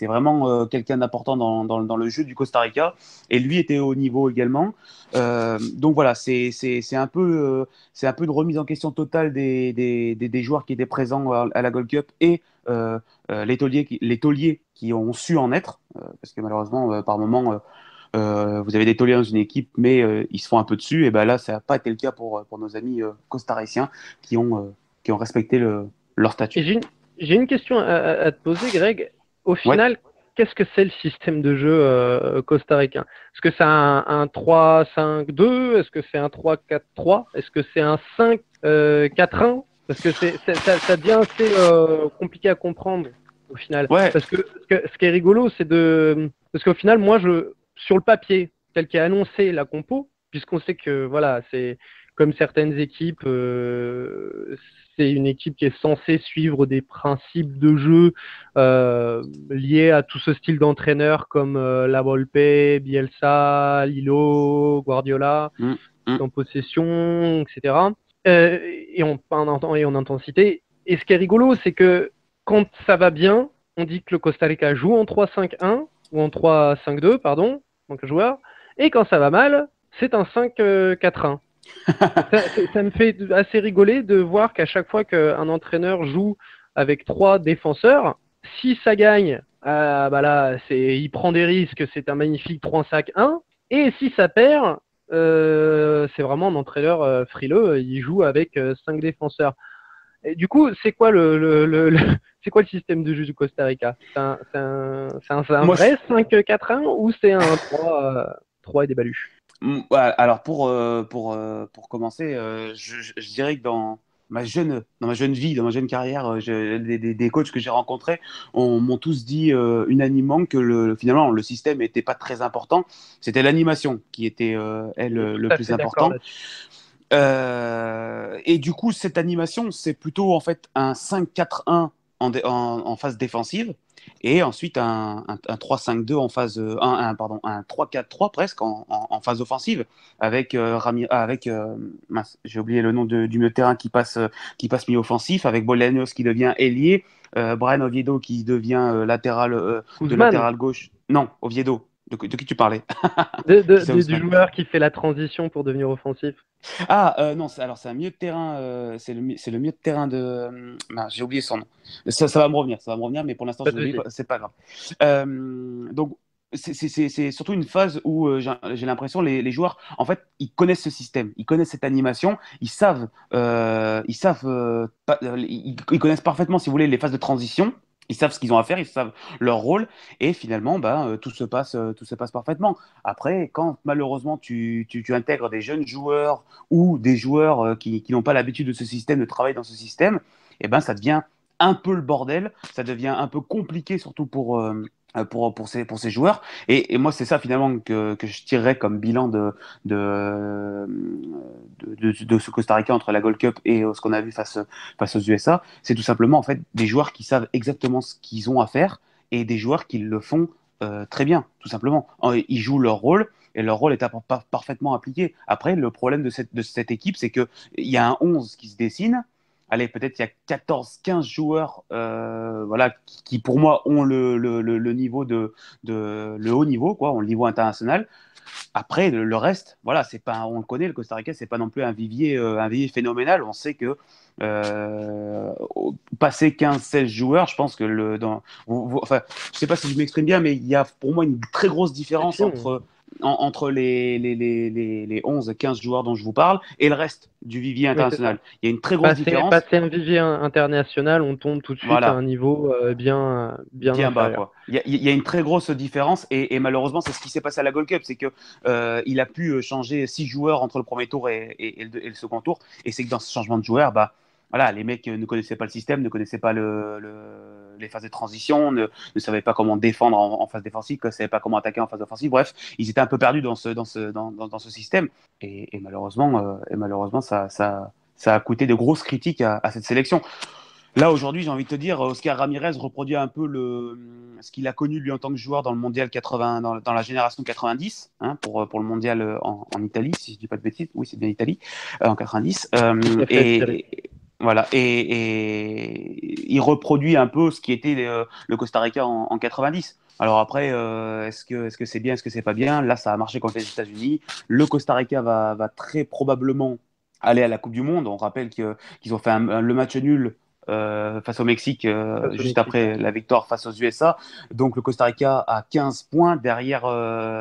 vraiment quelqu'un d'important dans le jeu du Costa Rica. Et lui était au niveau également. Donc voilà, c'est un peu une remise en question totale des joueurs qui étaient présents à la Gold Cup et les tauliers qui ont su en être, parce que malheureusement, par moment, vous avez des tauliers dans une équipe, mais ils se font un peu dessus. Et ben là, ça n'a pas été le cas pour nos amis costariciens qui ont respecté leur Et statut. j'ai une question à te poser, Greg. Au Ouais. final, qu'est-ce que c'est le système de jeu costaricain? Est-ce que c'est un 3-5-2? Est-ce que c'est un 3-4-3? Est-ce que c'est un 5-4-1? Parce que ça devient assez compliqué à comprendre au final. Ouais. Parce que ce qui est rigolo, parce qu'au final, moi, sur le papier, tel qu'est annoncé la compo, puisqu'on sait que voilà, c'est comme certaines équipes, c'est une équipe qui est censée suivre des principes de jeu liés à tout ce style d'entraîneur comme La Volpe, Bielsa, Lilo, Guardiola, Mm, mm. en possession, etc. Et en intensité. Et ce qui est rigolo, c'est que quand ça va bien, on dit que le Costa Rica joue en 3-5-1 ou en 3-5-2, pardon, donc joueur. Et quand ça va mal, c'est un 5-4-1. Donc ça me fait assez rigoler de voir qu'à chaque fois qu'un entraîneur joue avec trois défenseurs, si ça gagne, bah là, il prend des risques, c'est un magnifique 3-5-1. Et si ça perd, c'est vraiment un entraîneur frileux, il joue avec 5 défenseurs. Et du coup, c'est quoi c'est quoi le système de jeu du Costa Rica? C'est un Moi, vrai 5-4-1 ou c'est un 3 et des baluches? Ouais, alors pour commencer, je dirais que dans ma jeune vie, dans ma jeune carrière, des coachs que j'ai rencontrés m'ont tous dit unanimement que finalement le système n'était pas très important. C'était l'animation qui était le plus important. Et du coup, cette animation, c'est plutôt en fait un 5-4-1 en phase défensive, et ensuite un 3-5-2 en phase un 3-4-3 presque en phase offensive avec mince, j'ai oublié le nom du milieu de terrain qui passe milieu offensif, avec Bolaños qui devient ailier, Brian Oviedo qui devient latéral gauche. Non, Oviedo. De qui tu parlais? Du joueur qui fait la transition pour devenir offensif. Non, c'est un milieu de terrain, c'est le milieu de terrain de. J'ai oublié son nom. Ça va me revenir, mais pour l'instant, c'est pas grave. Donc, c'est surtout une phase où j'ai l'impression les joueurs, en fait, ils connaissent ce système, ils connaissent cette animation, ils connaissent parfaitement, si vous voulez, les phases de transition. Ils savent ce qu'ils ont à faire, ils savent leur rôle, et finalement, tout se passe parfaitement. Après, quand malheureusement tu intègres des jeunes joueurs ou des joueurs qui n'ont pas l'habitude de ce système, de travailler dans ce système, et ça devient un peu le bordel, ça devient un peu compliqué, surtout pour ces joueurs. Et moi, c'est ça finalement que je tirerais comme bilan de ce Costa Rica entre la Gold Cup et ce qu'on a vu face aux USA. C'est tout simplement en fait des joueurs qui savent exactement ce qu'ils ont à faire, et des joueurs qui le font très bien, tout simplement. Ils jouent leur rôle, et leur rôle est parfaitement appliqué. Après, le problème de cette équipe, c'est qu'il y a un 11 qui se dessine. Allez, peut-être il y a 14-15 joueurs qui pour moi ont le niveau le haut niveau, quoi, ont le niveau international. Après, le reste, voilà, c'est pas, on le connaît, le Costa Rica, c'est pas non plus un vivier phénoménal. On sait que passer 15-16 joueurs, je pense que je sais pas si je m'exprime bien, mais il y a pour moi une très grosse différence entre les 11-15 joueurs dont je vous parle et le reste du vivier international. Il y a une très grosse différence. Passer un vivier international, on tombe tout de suite à un niveau bien bas, quoi. Il y a une très grosse différence, et malheureusement, c'est ce qui s'est passé à la Gold Cup, c'est que il a pu changer 6 joueurs entre le premier tour et le second tour, et c'est que dans ce changement de joueurs, voilà, les mecs ne connaissaient pas le système, ne connaissaient pas les phases de transition, ne savaient pas comment défendre en phase défensive, ne savaient pas comment attaquer en phase offensive. Bref, ils étaient un peu perdus dans ce système. Et malheureusement, ça a coûté de grosses critiques à cette sélection. Là, aujourd'hui, j'ai envie de te dire, Oscar Ramirez reproduit un peu ce qu'il a connu, lui, en tant que joueur dans le mondial 80, dans la génération 90, pour le mondial en Italie, si je ne dis pas de bêtises. Oui, c'est bien Italie, en 90. Voilà, et il reproduit un peu ce qui était le Costa Rica en 90. Alors après, est-ce que c'est bien, est-ce que c'est pas bien? Là, ça a marché contre les États-Unis. Le Costa Rica va très probablement aller à la Coupe du Monde. On rappelle qu'ils ont fait le match nul face au Mexique juste après la victoire face aux USA. Donc le Costa Rica a 15 points. Derrière,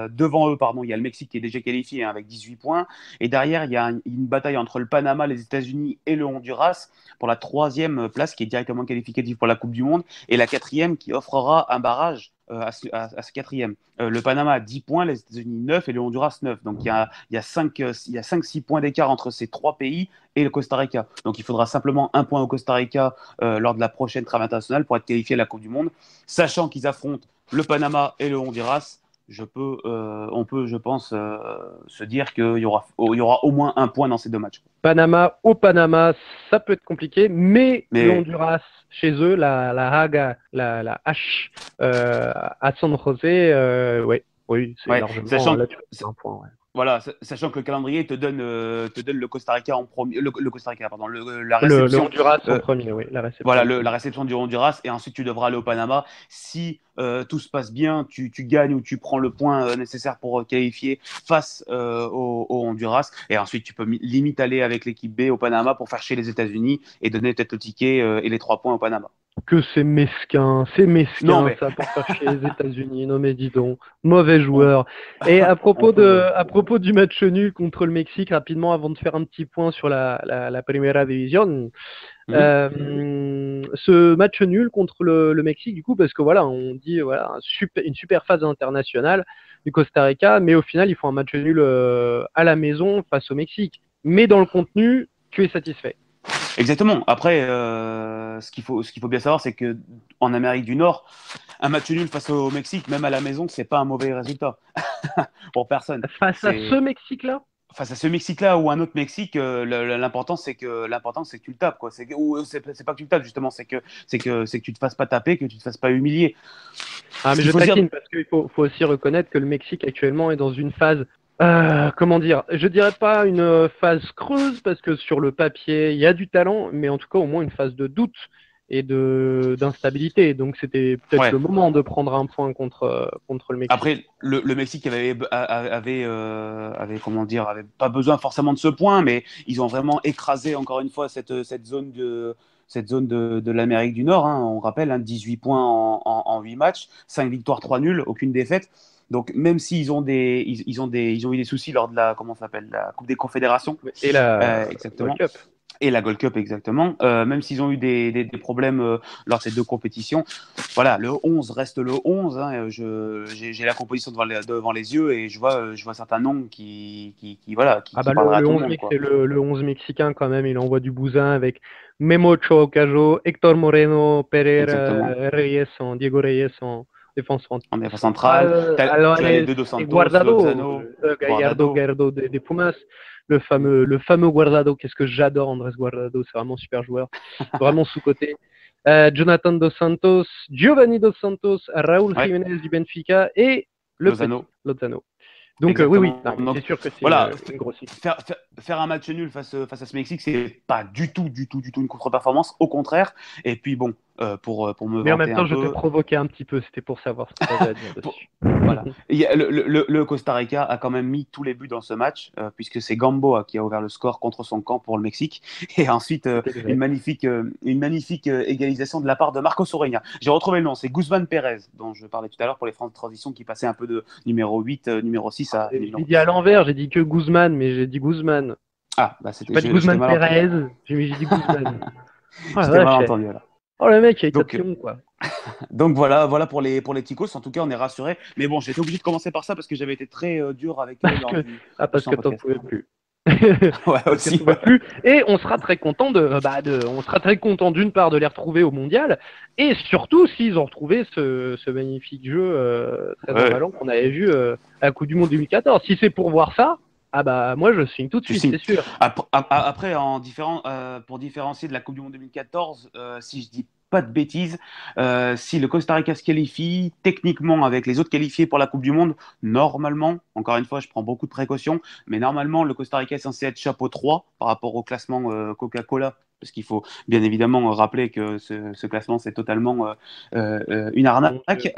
devant eux, il y a le Mexique qui est déjà qualifié avec 18 points. Et derrière, il y a une bataille entre le Panama, les États-Unis et le Honduras pour la 3e place qui est directement qualificative pour la Coupe du Monde, et la 4e qui offrera un barrage à ce 4e. Le Panama a 10 points, les États-Unis 9 et le Honduras 9. Donc il y a 5-6 points d'écart entre ces 3 pays et le Costa Rica. Donc il faudra simplement un point au Costa Rica lors de la prochaine trêve internationale pour être qualifié à la Coupe du Monde. Sachant qu'ils affrontent le Panama et le Honduras, on peut, je pense, se dire qu'il y aura au moins un point dans ces 2 matchs. Au Panama, ça peut être compliqué, mais le Honduras, chez eux, la Haga, la H à San José, oui, c'est largement. Sachant là, tu as un point. Ouais. Voilà, sachant que le calendrier te donne le Costa Rica en premier, le Costa Rica, pardon, la réception. Le Honduras en premier, oui, la réception. Voilà, la réception du Honduras, et ensuite tu devras aller au Panama. Si tout se passe bien, tu gagnes ou tu prends le point nécessaire pour qualifier face au Honduras, et ensuite tu peux limite aller avec l'équipe B au Panama pour faire chier les États-Unis et donner peut-être le ticket et les 3 points au Panama. Que c'est mesquin, ça, pour faire chier les États-Unis. Non mais dis donc, mauvais joueur. Et à propos du match nul contre le Mexique, rapidement, avant de faire un petit point sur la Primera División, ce match nul contre le Mexique, du coup, parce que voilà, on dit une super phase internationale du Costa Rica, mais au final, ils font un match nul à la maison face au Mexique. Mais dans le contenu, tu es satisfait. Exactement. Après, ce qu'il faut bien savoir, c'est que en Amérique du Nord, un match nul face au Mexique, même à la maison, c'est pas un mauvais résultat pour personne. Face à ce Mexique-là? Face à ce Mexique-là ou un autre Mexique, l'important c'est que tu le tapes, quoi. C'est pas que tu le tapes, justement, c'est que tu te fasses pas taper, que tu te fasses pas humilier. Ah, mais je taquine parce qu'il faut aussi reconnaître que le Mexique actuellement est dans une phase, comment dire, je dirais pas une phase creuse parce que sur le papier il y a du talent, mais en tout cas au moins une phase de doute et d'instabilité. Donc c'était peut-être le moment de prendre un point contre le Mexique. Après, le Mexique avait comment dire, avait pas besoin forcément de ce point, mais ils ont vraiment écrasé encore une fois cette zone de l'Amérique du Nord. Hein. On rappelle, 18 points en 8 matchs, 5 victoires, 3 nuls, aucune défaite. Donc même s'ils ont ils ont eu des soucis lors de la Coupe des Confédérations et la exactement. Gold Cup. Et la Gold Cup, exactement. Même s'ils ont eu des problèmes lors de ces deux compétitions, voilà, le 11 reste le 11. Hein, j'ai la composition devant les yeux et je vois certains noms qui parleraient à tout le monde. Le 11 mexicain, quand même, il envoie du bousin avec Memo Ochoa Cajo, Héctor Moreno, Pereira, Diego Reyes en défense centrale. Tu as les deux Dos Santos, Gallardo des Pumas. Le fameux Guardado, qu'est-ce que j'adore Andrés Guardado, c'est vraiment un super joueur, vraiment sous-coté. Jonathan Dos Santos, Giovanni Dos Santos, Raúl Jiménez du Benfica et Lozano. Donc oui, c'est sûr que c'est une grosse équipe. Faire un match nul face à ce Mexique, c'est pas du tout une contre-performance, au contraire. Et puis bon, pour me mais en même temps, je te provoquais un petit peu, c'était pour savoir ce que tu avais à dire dessus. Voilà. Le Costa Rica a quand même mis tous les buts dans ce match, puisque c'est Gamboa qui a ouvert le score contre son camp pour le Mexique. Et ensuite, une magnifique égalisation de la part de Marcos Orellana. J'ai retrouvé le nom, c'est Guzman Pérez, dont je parlais tout à l'heure pour les transitions qui passaient un peu de numéro 8, numéro 6 à numéro 6. J'ai dit à l'envers, j'ai dit que Guzman, mais j'ai dit Guzman. Ah, bah c'était pas dit Guzman Pérez, j'ai dit Guzman. J'étais mal entendu là. Oh, le mec, il a été quoi. Donc voilà pour les Ticos. En tout cas, on est rassurés. Mais bon, j'ai été obligé de commencer par ça parce que j'avais été très dur avec eux. Parce que t'en pouvais plus. Ouais, aussi. Plus. Et on sera très content d'une part de les retrouver au mondial et surtout s'ils ont retrouvé ce magnifique jeu très emballant qu'on avait vu à la Coupe du Monde 2014. Si c'est pour voir ça, moi je signe tout de suite, c'est sûr. Après, pour différencier de la Coupe du Monde 2014, si je dis pas de bêtises, si le Costa Rica se qualifie, techniquement avec les autres qualifiés pour la Coupe du Monde, normalement, encore une fois, je prends beaucoup de précautions, mais normalement, le Costa Rica est censé être chapeau 3 par rapport au classement Coca-Cola, parce qu'il faut bien évidemment rappeler que ce classement, c'est totalement une arnaque.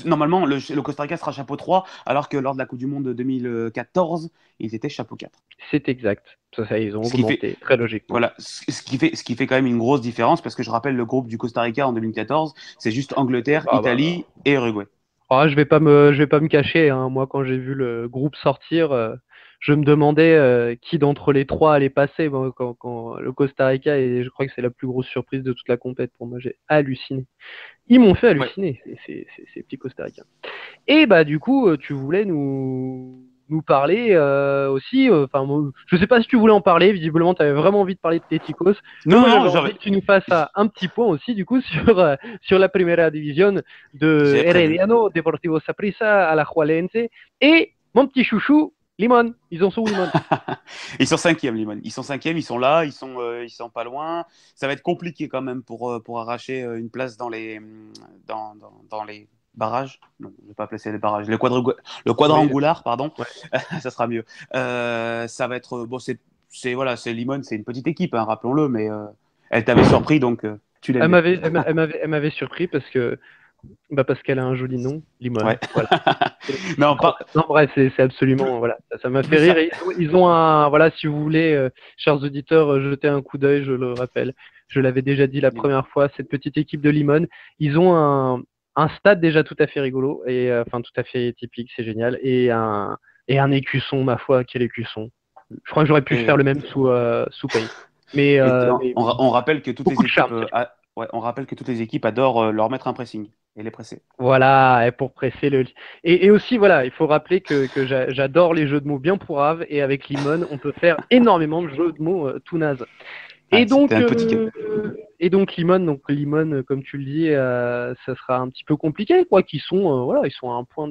Normalement, le Costa Rica sera chapeau 3, alors que lors de la Coupe du Monde de 2014, ils étaient chapeau 4. C'est exact. Ça, ils ont augmenté, très logiquement. Voilà, ce qui fait quand même une grosse différence, parce que je rappelle le groupe du Costa Rica en 2014, c'est juste Angleterre, Italie et Uruguay. Je vais pas me cacher, hein. Moi, quand j'ai vu le groupe sortir, je me demandais qui d'entre les trois allait passer. Bon, quand le Costa Rica, et je crois que c'est la plus grosse surprise de toute la compète pour moi, j'ai halluciné. Ils m'ont fait halluciner, ces petits Costa Ricains. Et du coup, tu voulais nous parler aussi. Je sais pas si tu voulais en parler. Visiblement, tu avais vraiment envie de parler de tes Ticos. Non, j'ai envie que tu nous fasses un petit point aussi, du coup, sur la Primera División de Herediano, Deportivo Saprissa, Alajuelense et mon petit chouchou, Limón. Ils en sont où, Limón? Ils sont 5e, Limón. Ils sont 5e, ils sont là, ils sont pas loin. Ça va être compliqué quand même pour arracher une place dans les barrages. Non, je ne vais pas placer les barrages. Le quadrangular, pardon. Ouais. Ça sera mieux. Ça va être c'est Limón, c'est une petite équipe, hein, rappelons-le, mais elle t'avait surpris, donc tu l'as. Elle m'avait surpris parce qu'elle a un joli nom, Limón. Ouais. Voilà. Non, bref, c'est absolument, voilà, ça m'a fait rire. Ils ont si vous voulez, chers auditeurs, jeter un coup d'œil, je le rappelle. Je l'avais déjà dit la première fois, cette petite équipe de Limón, ils ont un stade déjà tout à fait rigolo et tout à fait typique, c'est génial, et un écusson, ma foi, quel écusson. Je crois que j'aurais pu faire le même sous Pays. Mais on rappelle que toutes les équipes adorent leur mettre un pressing et les presser. Voilà, et pour presser le. Et aussi, voilà, il faut rappeler que j'adore les jeux de mots bien pourraves, et avec Limón, on peut faire énormément de jeux de mots tout nazes. Et Ouais, donc, c'était un petit gap. Limon, comme tu le dis, ça sera un petit peu compliqué, quoi. Qu'ils sont, voilà, ils sont à un point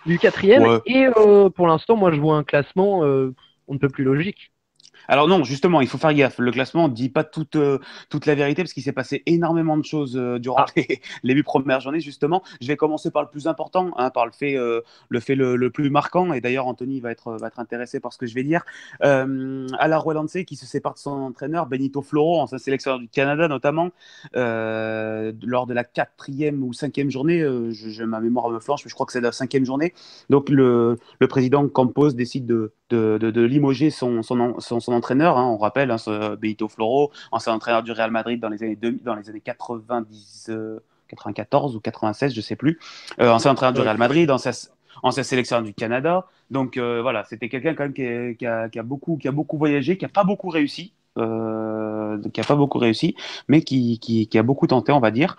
du quatrième. Ouais. Et pour l'instant, moi, je vois un classement, on ne peut plus logique. Alors non, justement, il faut faire gaffe. Le classement ne dit pas toute la vérité parce qu'il s'est passé énormément de choses durant Ah, les 8 premières journées, justement. Je vais commencer par le plus important, hein, par le fait le plus marquant. Et d'ailleurs, Anthony va être intéressé par ce que je vais dire. Alajuelense qui se sépare de son entraîneur, Benito Floro, ancien sélectionneur du Canada notamment, lors de la 4e ou 5e journée. Ma mémoire me flanche, mais je crois que c'est la 5e journée. Donc le président Campos décide de limoger son entraîneur, hein, on rappelle, hein, Benito Floro, ancien entraîneur du Real Madrid dans les années 90, 94 ou 96, je ne sais plus, ancien entraîneur du Real Madrid, ancien sélectionneur du Canada. Donc voilà, c'était quelqu'un quand même qui a beaucoup voyagé, qui n'a pas beaucoup réussi. Mais qui a beaucoup tenté, on va dire.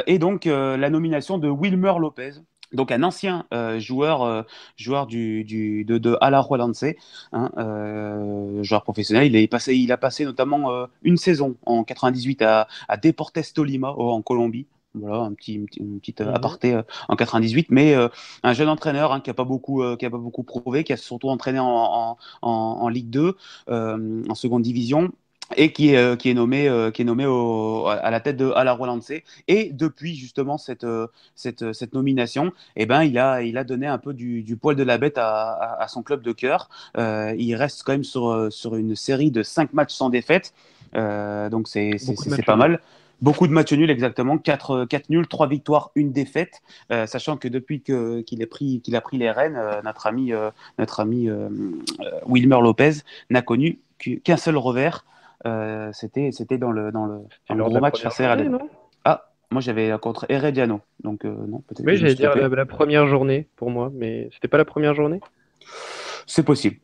Et donc, la nomination de Wilmer Lopez, donc un ancien joueur de Alajuelense, hein, joueur professionnel. Il a passé notamment une saison en 98 à Deportes Tolima en Colombie. Voilà, une petite mhm. aparté en 98, mais un jeune entraîneur, hein, qui a pas beaucoup prouvé, qui a surtout entraîné en Ligue 2, en seconde division, et qui est nommé à la tête de Alajuelense. Et depuis justement cette nomination, eh ben, il a donné un peu du poil de la bête à son club de cœur. Il reste quand même sur une série de 5 matchs sans défaite. Donc Beaucoup de c'est matchs pas nuls. mal. Beaucoup de matchs nuls, exactement. 4 nuls, 3 victoires, une défaite. Sachant que depuis qu'il a pris les rênes, notre ami Wilmer Lopez n'a connu qu'un seul revers. C'était dans C'est le lors de gros la match première face à journée, RD. non? Ah, moi j'avais contre Herediano. Donc non, peut-être que Oui, je me j'allais suis dire trompé. la première journée pour moi, mais c'était pas la première journée. C'est possible.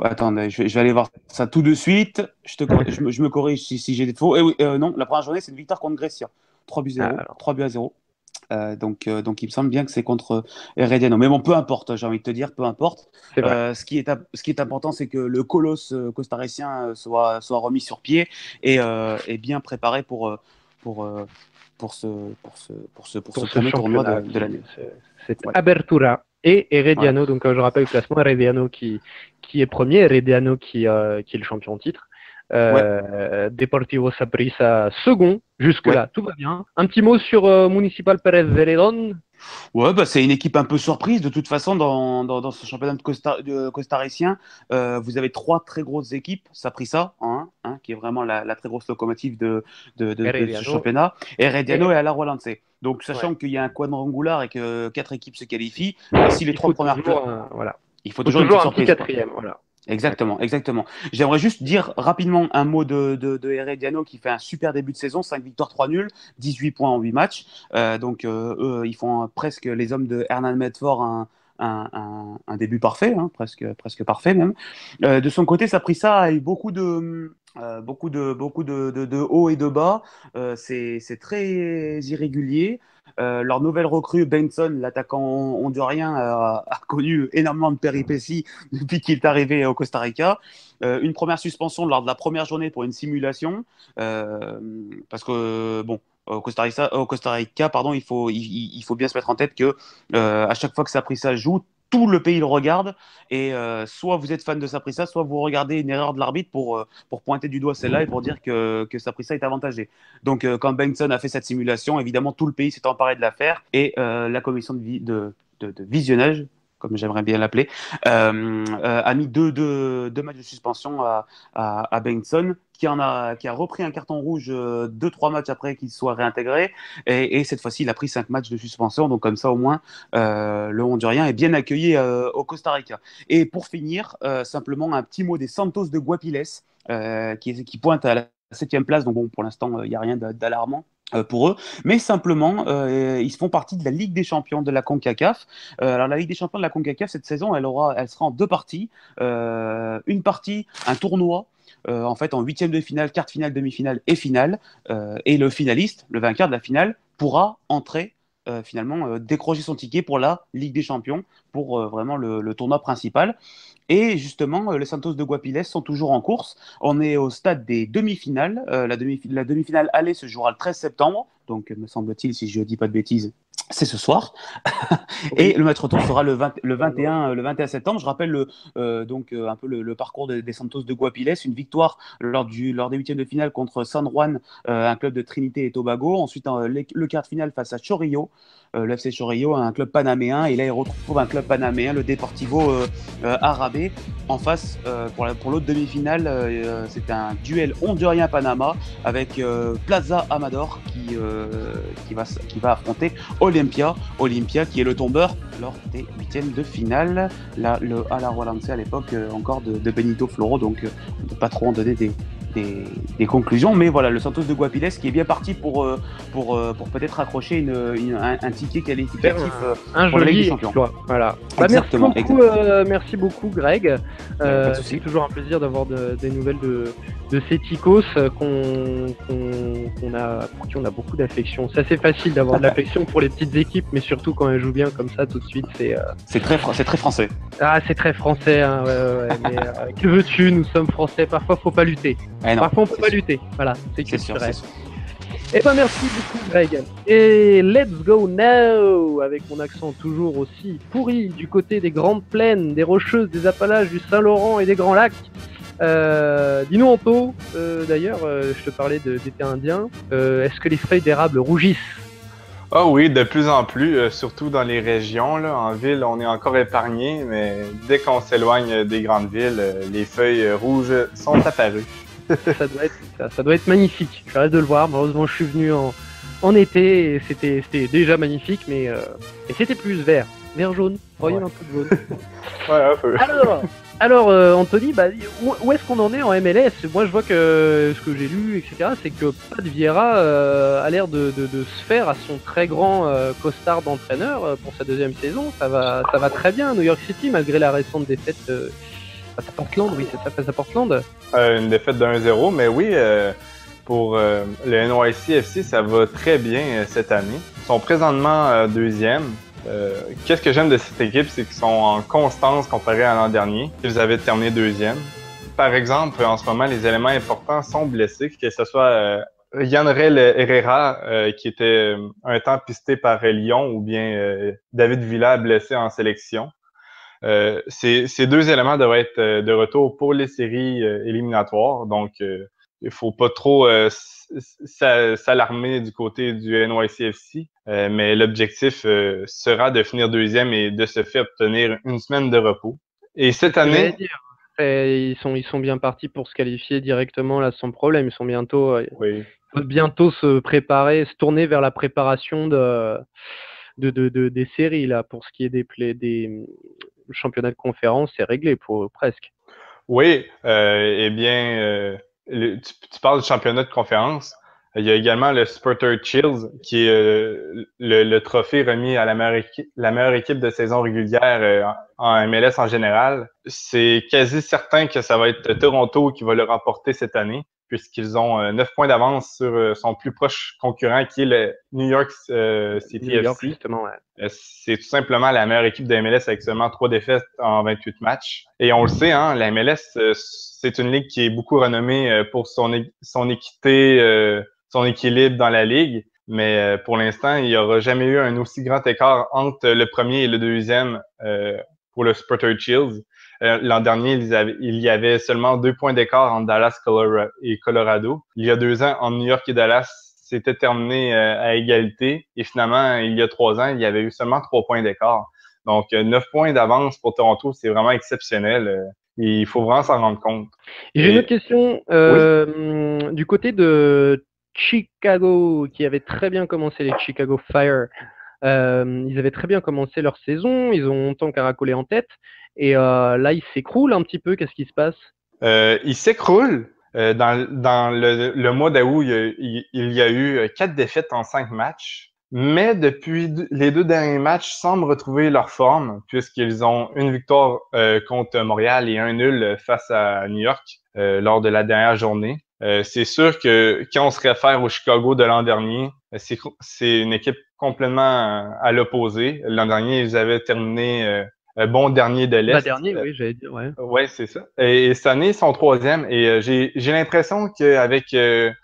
Attendez, je vais aller voir ça tout de suite. Je me corrige si j'ai des faux. Eh oui, non, la première journée, c'est une victoire contre Brescia. 3 buts Ah, 0. alors, 3 buts à 0. Donc il me semble bien que c'est contre Herediano. Mais bon, peu importe, j'ai envie de te dire, peu importe. c'est vrai. Ce qui est important, c'est que le colosse costaricien soit remis sur pied et bien préparé pour, euh, pour ce Pour ce premier tournoi championnat de l'année. c'est Voilà. Abertura et Voilà. Herediano. Donc, je rappelle le classement, Herediano qui est premier, Herediano qui est le champion en titre. Ouais, Deportivo Saprissa second. ouais. Jusque-là, tout va bien. Un petit mot sur Municipal Pérez Zeledon. Ouais, bah, c'est une équipe un peu surprise. De toute façon, dans ce championnat costaricien, vous avez 3 très grosses équipes. Saprissa, hein, qui est vraiment la très grosse locomotive de ce Herediano. championnat, et Herediano Et, et Alajuelense. Donc, ouais. sachant qu'il y a un quadrangular et que 4 équipes se qualifient, si les Il 3 faut premières toujours, voilà. il faut Il faut toujours une toujours petite un petit surprise, quoi. quatrième. Voilà. Exactement, Exactement. exactement. J'aimerais juste dire rapidement un mot de Herediano qui fait un super début de saison, 5 victoires, 3 nuls, 18 points en 8 matchs. Donc eux, ils font presque les hommes de Hernan Medford un début parfait, hein, presque parfait même. De son côté, Saprissa a eu beaucoup de hauts et de bas. C'est très irrégulier. Leur nouvelle recrue, Benson, l'attaquant hondurien, a connu énormément de péripéties depuis qu'il est arrivé au Costa Rica. Une première suspension lors de la première journée pour une simulation, parce que, bon, au Costa Rica, pardon, il faut bien se mettre en tête que à chaque fois que Saprissa joue, tout le pays le regarde, et soit vous êtes fan de Saprissa, soit vous regardez une erreur de l'arbitre pour pointer du doigt celle-là et pour dire que Saprissa est avantagé. Donc quand Benson a fait cette simulation, évidemment tout le pays s'est emparé de l'affaire, et la commission de visionnage, comme j'aimerais bien l'appeler, a mis deux matchs de suspension à Benson, qui a repris un carton rouge 2-3 matchs après qu'il soit réintégré. Et cette fois-ci, il a pris 5 matchs de suspension. Donc, comme ça, au moins, le Hondurien est bien accueilli au Costa Rica. Et pour finir, simplement un petit mot des Santos de Guapiles, qui pointe à la 7e place. Donc, bon, pour l'instant, il n'y a rien d'alarmant pour eux, mais simplement, ils font partie de la Ligue des Champions de la CONCACAF. Alors, la Ligue des Champions de la CONCACAF, cette saison, elle sera en 2 parties. Une partie, un tournoi, en fait, en huitième de finale, quart de finale, demi-finale et finale. Et le finaliste, le vainqueur de la finale, pourra entrer finalement décrocher son ticket pour la Ligue des Champions, pour vraiment le tournoi principal. Et justement, les Santos de Guapiles sont toujours en course. On est au stade des demi-finales. La demi-finale aller se jouera le 13 septembre. Donc, me semble-t-il, si je ne dis pas de bêtises, c'est ce soir. Et le match retour sera le 21 septembre. Je rappelle un peu le parcours des Santos de Guapiles. Une victoire lors des huitièmes de finale contre San Juan, un club de Trinité et Tobago. Ensuite, le quart de finale face à Chorrillo. Le FC Chorrillo, un club panaméen. Et là, il retrouve un club panaméen, le Deportivo Arabé. En face, pour l'autre demi-finale, c'est un duel hondurien-Panama avec Plaza Amador qui va affronter Olympia qui est le tombeur lors des huitièmes de finale. Là, le Alajuelense à l'époque encore de Benito Floro, donc on ne peut pas trop en donner des conclusions, mais voilà, le Santos de Guapiles qui est bien parti pour peut-être accrocher un ticket qualificatif pour la Ligue des Champions. Voilà. Exactement. Merci beaucoup Greg. C'est toujours un plaisir d'avoir des nouvelles de ces ticos pour qui on a beaucoup d'affection. C'est assez facile d'avoir de l'affection pour les petites équipes, mais surtout quand elles jouent bien comme ça tout de suite, c'est très français. Ah, c'est très français, hein, mais que veux-tu, nous sommes français, parfois faut pas lutter. Parfois on peut pas lutter, voilà, c'est culturel. Eh ben merci beaucoup Greg. Et let's go now, avec mon accent toujours aussi pourri, du côté des grandes plaines, des Rocheuses, des Appalaches, du Saint-Laurent et des Grands Lacs. Dis-nous Anto, d'ailleurs, je te parlais d'été indien, est-ce que les feuilles d'érable rougissent? Ah oui, de plus en plus, surtout dans les régions. Là. En ville, on est encore épargné, mais dès qu'on s'éloigne des grandes villes, les feuilles rouges sont apparues. ça doit être magnifique. Je rêve de le voir. Malheureusement, je suis venu en été et c'était déjà magnifique, mais et c'était plus vert jaune. Voyons un peu de jaune. Ouais, un peu. Alors Anthony, où est-ce qu'on en est en MLS? Moi, je vois que ce que j'ai lu, etc., c'est que Pat Vieira a l'air de se faire à son très grand costard d'entraîneur pour sa deuxième saison. Ça va très bien à New York City, malgré la récente défaite face à Portland. Oui, c'est ça, face à Portland. Une défaite de 1-0, mais oui, pour le NYCFC, ça va très bien cette année. Ils sont présentement deuxième. Qu'est-ce que j'aime de cette équipe, c'est qu'ils sont en constance comparé à l'an dernier. Ils avaient terminé deuxième. Par exemple, en ce moment, les éléments importants sont blessés, que ce soit Yanrel Herrera, qui était un temps pisté par Lyon, ou bien David Villa, blessé en sélection. Ces deux éléments devraient être de retour pour les séries éliminatoires, donc il faut pas trop s'alarmer du côté du NYCFC, mais l'objectif sera de finir deuxième et de se faire obtenir une semaine de repos. Et cette année... Ils sont bien partis pour se qualifier directement là sans problème. Ils sont bientôt se préparer, se tourner vers la préparation des séries là pour ce qui est des championnats de conférence, c'est réglé presque. Oui, eh bien, tu parles du championnat de conférence. Il y a également le Spurter Chills, qui est le trophée remis à la meilleure équipe de saison régulière en MLS en général. C'est quasi certain que ça va être Toronto qui va le remporter cette année, puisqu'ils ont 9 points d'avance sur son plus proche concurrent, qui est le New York City New York, FC. justement, ouais. C'est tout simplement la meilleure équipe de MLS avec seulement 3 défaites en 28 matchs. Et on le sait, hein, la MLS, c'est une ligue qui est beaucoup renommée pour son équité, son équilibre dans la ligue. Mais pour l'instant, il n'y aura jamais eu un aussi grand écart entre le premier et le deuxième pour le Spurter Chills. L'an dernier, il y avait seulement 2 points d'écart entre Dallas et Colorado. Il y a 2 ans, entre New York et Dallas, c'était terminé à égalité. Et finalement, il y a 3 ans, il y avait eu seulement 3 points d'écart. Donc, 9 points d'avance pour Toronto, c'est vraiment exceptionnel. Et il faut vraiment s'en rendre compte. Et j'ai une autre question. Oui. Du côté de Chicago, qui avait très bien commencé, les Chicago Fire, ils avaient très bien commencé leur saison. Ils ont longtemps caracolé en tête. Et là, ils s'écroulent un petit peu. Qu'est-ce qui se passe? Ils s'écroulent. Dans le mois d'août, il y a eu 4 défaites en 5 matchs. Mais depuis les 2 derniers matchs, semblent retrouver leur forme, puisqu'ils ont une victoire contre Montréal et un nul face à New York lors de la dernière journée. C'est sûr que quand on se réfère au Chicago de l'an dernier, c'est une équipe complètement à l'opposé. L'an dernier, ils avaient terminé bon dernier de l'Est. Dernier, oui, j'allais dire, ouais. Ouais, c'est ça. Et cette année, ils sont troisième. Et j'ai l'impression qu'avec le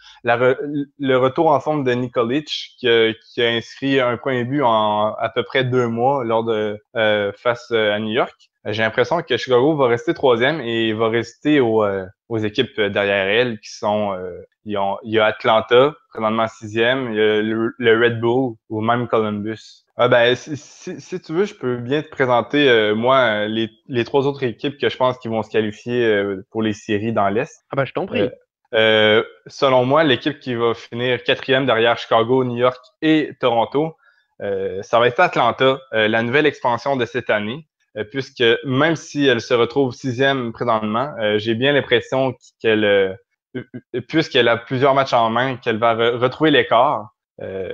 retour en forme de Nikolic, qui a inscrit un point de but en à peu près 2 mois lors de face à New York, j'ai l'impression que Chicago va rester troisième et va résister aux équipes derrière elle qui sont il y a Atlanta, présentement sixième, il y a le Red Bull ou même Columbus. Si tu veux, je peux bien te présenter, moi, les trois autres équipes que je pense qui vont se qualifier pour les séries dans l'Est. Ah bah, je t'en prie. Selon moi, l'équipe qui va finir quatrième derrière Chicago, New York et Toronto, ça va être Atlanta, la nouvelle expansion de cette année. Puisque même si elle se retrouve sixième présentement, j'ai bien l'impression puisqu'elle a plusieurs matchs en main, qu'elle va retrouver l'écart.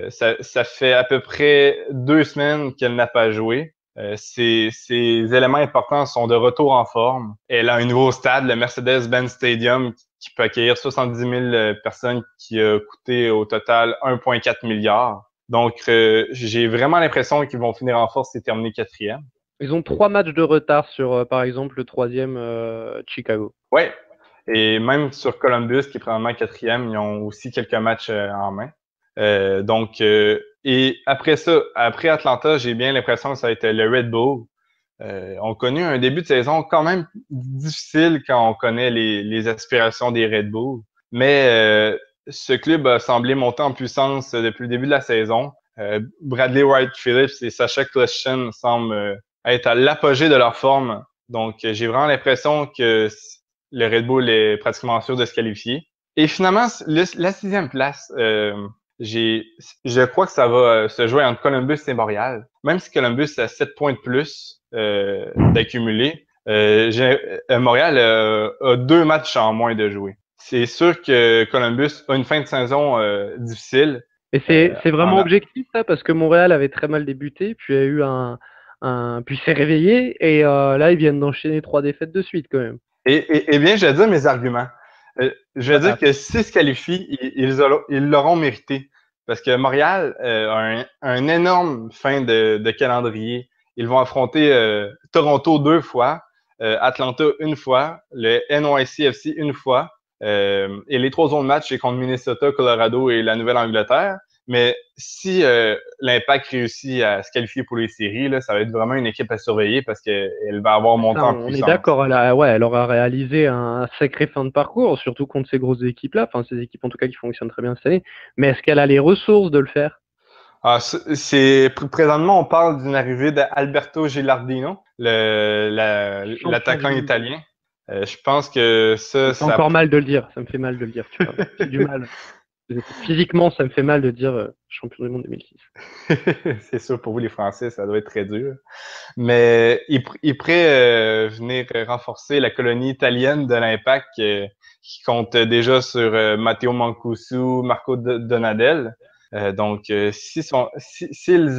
Ça fait à peu près 2 semaines qu'elle n'a pas joué. Ces éléments importants sont de retour en forme. Elle a un nouveau stade, le Mercedes-Benz Stadium, qui peut accueillir 70 000 personnes, qui a coûté au total 1,4 milliard. Donc, j'ai vraiment l'impression qu'ils vont finir en force et terminer quatrième. Ils ont 3 matchs de retard sur, par exemple, le troisième Chicago. Ouais. Et même sur Columbus, qui est probablement quatrième, ils ont aussi quelques matchs en main. Et après ça, après Atlanta, j'ai bien l'impression que ça va être le Red Bull. On a connu un début de saison quand même difficile quand on connaît les aspirations des Red Bull. Mais ce club a semblé monter en puissance depuis le début de la saison. Bradley Wright Phillips et Sacha Kljestan semblent être à l'apogée de leur forme. Donc, j'ai vraiment l'impression que le Red Bull est pratiquement sûr de se qualifier. Et finalement, la sixième place, je crois que ça va se jouer entre Columbus et Montréal. Même si Columbus a 7 points de plus d'accumuler, Montréal a 2 matchs en moins de jouer. C'est sûr que Columbus a une fin de saison difficile. Et c'est vraiment objectif, ça, parce que Montréal avait très mal débuté, puis il y a eu puis s'est réveillé, et là, ils viennent d'enchaîner 3 défaites de suite, quand même. Eh bien, je vais dire mes arguments. Je vais dire que s'ils se qualifient, ils l'auront mérité. Parce que Montréal a un énorme fin de calendrier. Ils vont affronter Toronto 2 fois, Atlanta 1 fois, le NYCFC 1 fois. Et les 3 autres matchs, c'est contre Minnesota, Colorado et la Nouvelle-Angleterre. Mais si l'Impact réussit à se qualifier pour les séries, là, ça va être vraiment une équipe à surveiller parce qu'elle va avoir monté en puissance. On est d'accord, elle aura réalisé un sacré fin de parcours, surtout contre ces grosses équipes-là, enfin ces équipes en tout cas qui fonctionnent très bien cette année. Mais est-ce qu'elle a les ressources de le faire? Présentement, on parle d'une arrivée d'Alberto Gilardino, l'attaquant italien. Je pense que ça... C'est encore mal de le dire, ça me fait mal de le dire, tu vois. J'ai du mal. Physiquement, ça me fait mal de dire champion du monde 2006. C'est sûr, pour vous les Français, ça doit être très dur. Mais il pourrait venir renforcer la colonie italienne de l'Impact qui compte déjà sur Matteo Mancuso, Marco Donadel. Donc, s'il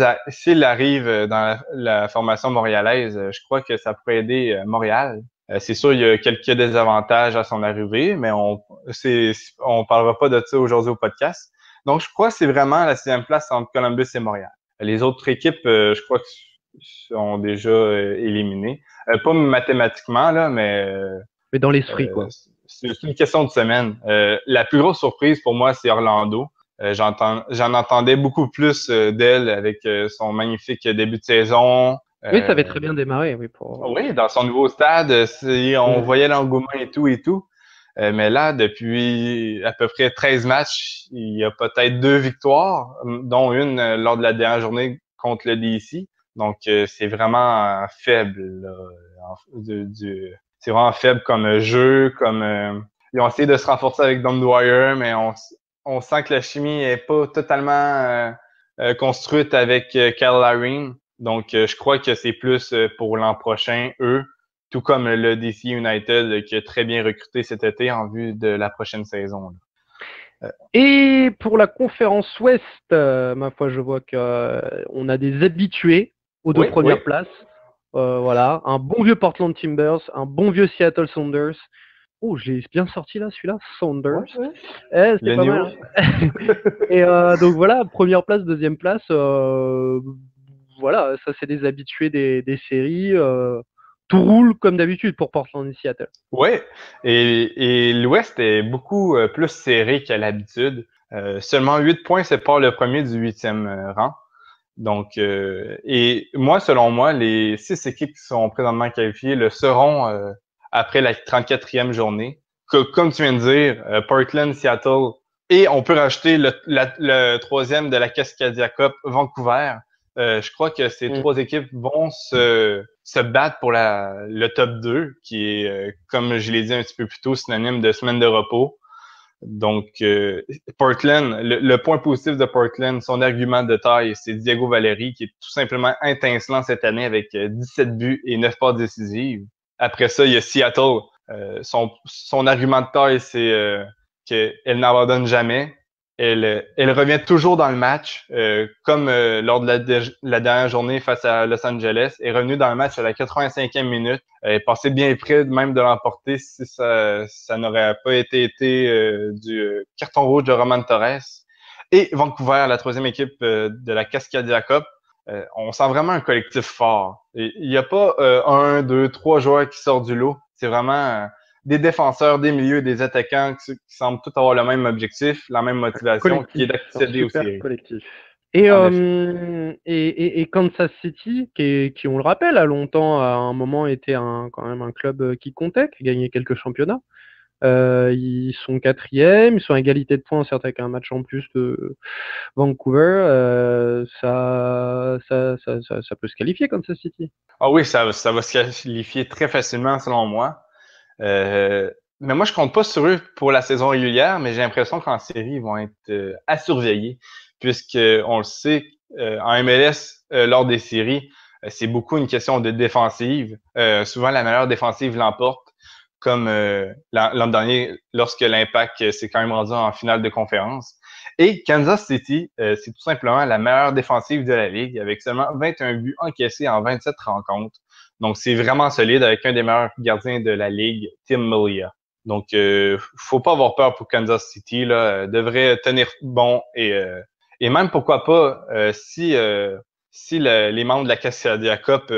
arrive dans la formation montréalaise, je crois que ça pourrait aider Montréal. C'est sûr, il y a quelques désavantages à son arrivée, mais on parlera pas de ça aujourd'hui au podcast. Donc, je crois que c'est vraiment la 6e place entre Columbus et Montréal. Les autres équipes, je crois que sont déjà éliminées. Pas mathématiquement, là, mais dans l'esprit, quoi. C'est une question de semaine. La plus grosse surprise pour moi, c'est Orlando. J'en entendais beaucoup plus d'elle avec son magnifique début de saison. Oui, ça avait très bien démarré. Oui, dans son nouveau stade, on voyait l'engouement et tout. Mais là, depuis à peu près 13 matchs, il y a peut-être 2 victoires, dont une lors de la dernière journée contre le DC. Donc, c'est vraiment faible. C'est vraiment faible comme jeu. Ils ont essayé de se renforcer avec Dom Dwyer, mais on sent que la chimie est pas totalement construite avec Kyle Larin. Donc, je crois que c'est plus pour l'an prochain, eux, tout comme le DC United qui a très bien recruté cet été en vue de la prochaine saison. Et pour la conférence Ouest, ma foi, je vois qu'on a des habitués aux 2 premières places. Voilà, un bon vieux Portland Timbers, un bon vieux Seattle Sounders, Oh, je l'ai bien sorti là, celui-là, Saunders. Ouais. C'était Le pas niveau. mal. Et donc voilà, première place, deuxième place. Voilà, ça c'est des habitués des séries. Tout roule comme d'habitude pour Portland et Seattle. Ouais, et l'Ouest est beaucoup plus serré qu'à l'habitude. Seulement 8 points séparent le premier du huitième rang. Donc, et moi, selon moi, les 6 équipes qui sont présentement qualifiées le seront après la 34e journée. Comme tu viens de dire, Portland, Seattle, et on peut rajouter le troisième de la Cascadia Cup, Vancouver. Je crois que ces 3 équipes vont se battre pour le top 2, qui est, comme je l'ai dit un petit peu plus tôt, synonyme de semaine de repos. Donc, Portland, le point positif de Portland, son argument de taille, c'est Diego Valeri, qui est tout simplement intincelant cette année avec 17 buts et 9 passes décisives. Après ça, il y a Seattle. Son argument de taille, c'est qu'elle n'abandonne jamais. Elle revient toujours dans le match, comme lors de la dernière journée face à Los Angeles. Elle est revenue dans le match à la 85e minute. Elle est passée bien près même de l'emporter si ça n'aurait pas été du carton rouge de Roman Torres. Et Vancouver, la troisième équipe de la Cascadia Cup, on sent vraiment un collectif fort. Il n'y a pas 1, 2, 3 joueurs qui sortent du lot. C'est vraiment des défenseurs, des milieux, des attaquants qui semblent tous avoir le même objectif, la même motivation, qui est d'accéder aux séries. Collectif. Et Kansas City, qui, on le rappelle, a longtemps, à un moment, été quand même un club qui comptait, qui gagnait quelques championnats. Ils sont 4e, ils sont à égalité de points, certes avec un match en plus de Vancouver. Ça peut se qualifier, Kansas City. Ah oui, ça va se qualifier très facilement selon moi. Mais moi, je compte pas sur eux pour la saison régulière, mais j'ai l'impression qu'en série, ils vont être à surveiller, puisque on le sait, en MLS, lors des séries, c'est beaucoup une question de défensive. Souvent, la meilleure défensive l'emporte, comme l'an dernier, lorsque l'Impact s'est quand même rendu en finale de conférence. Et Kansas City, c'est tout simplement la meilleure défensive de la Ligue, avec seulement 21 buts encaissés en 27 rencontres. Donc, c'est vraiment solide avec un des meilleurs gardiens de la Ligue, Tim Melia. Donc, faut pas avoir peur pour Kansas City, là, devrait tenir bon et même pourquoi pas si les membres de la Cascadia Cup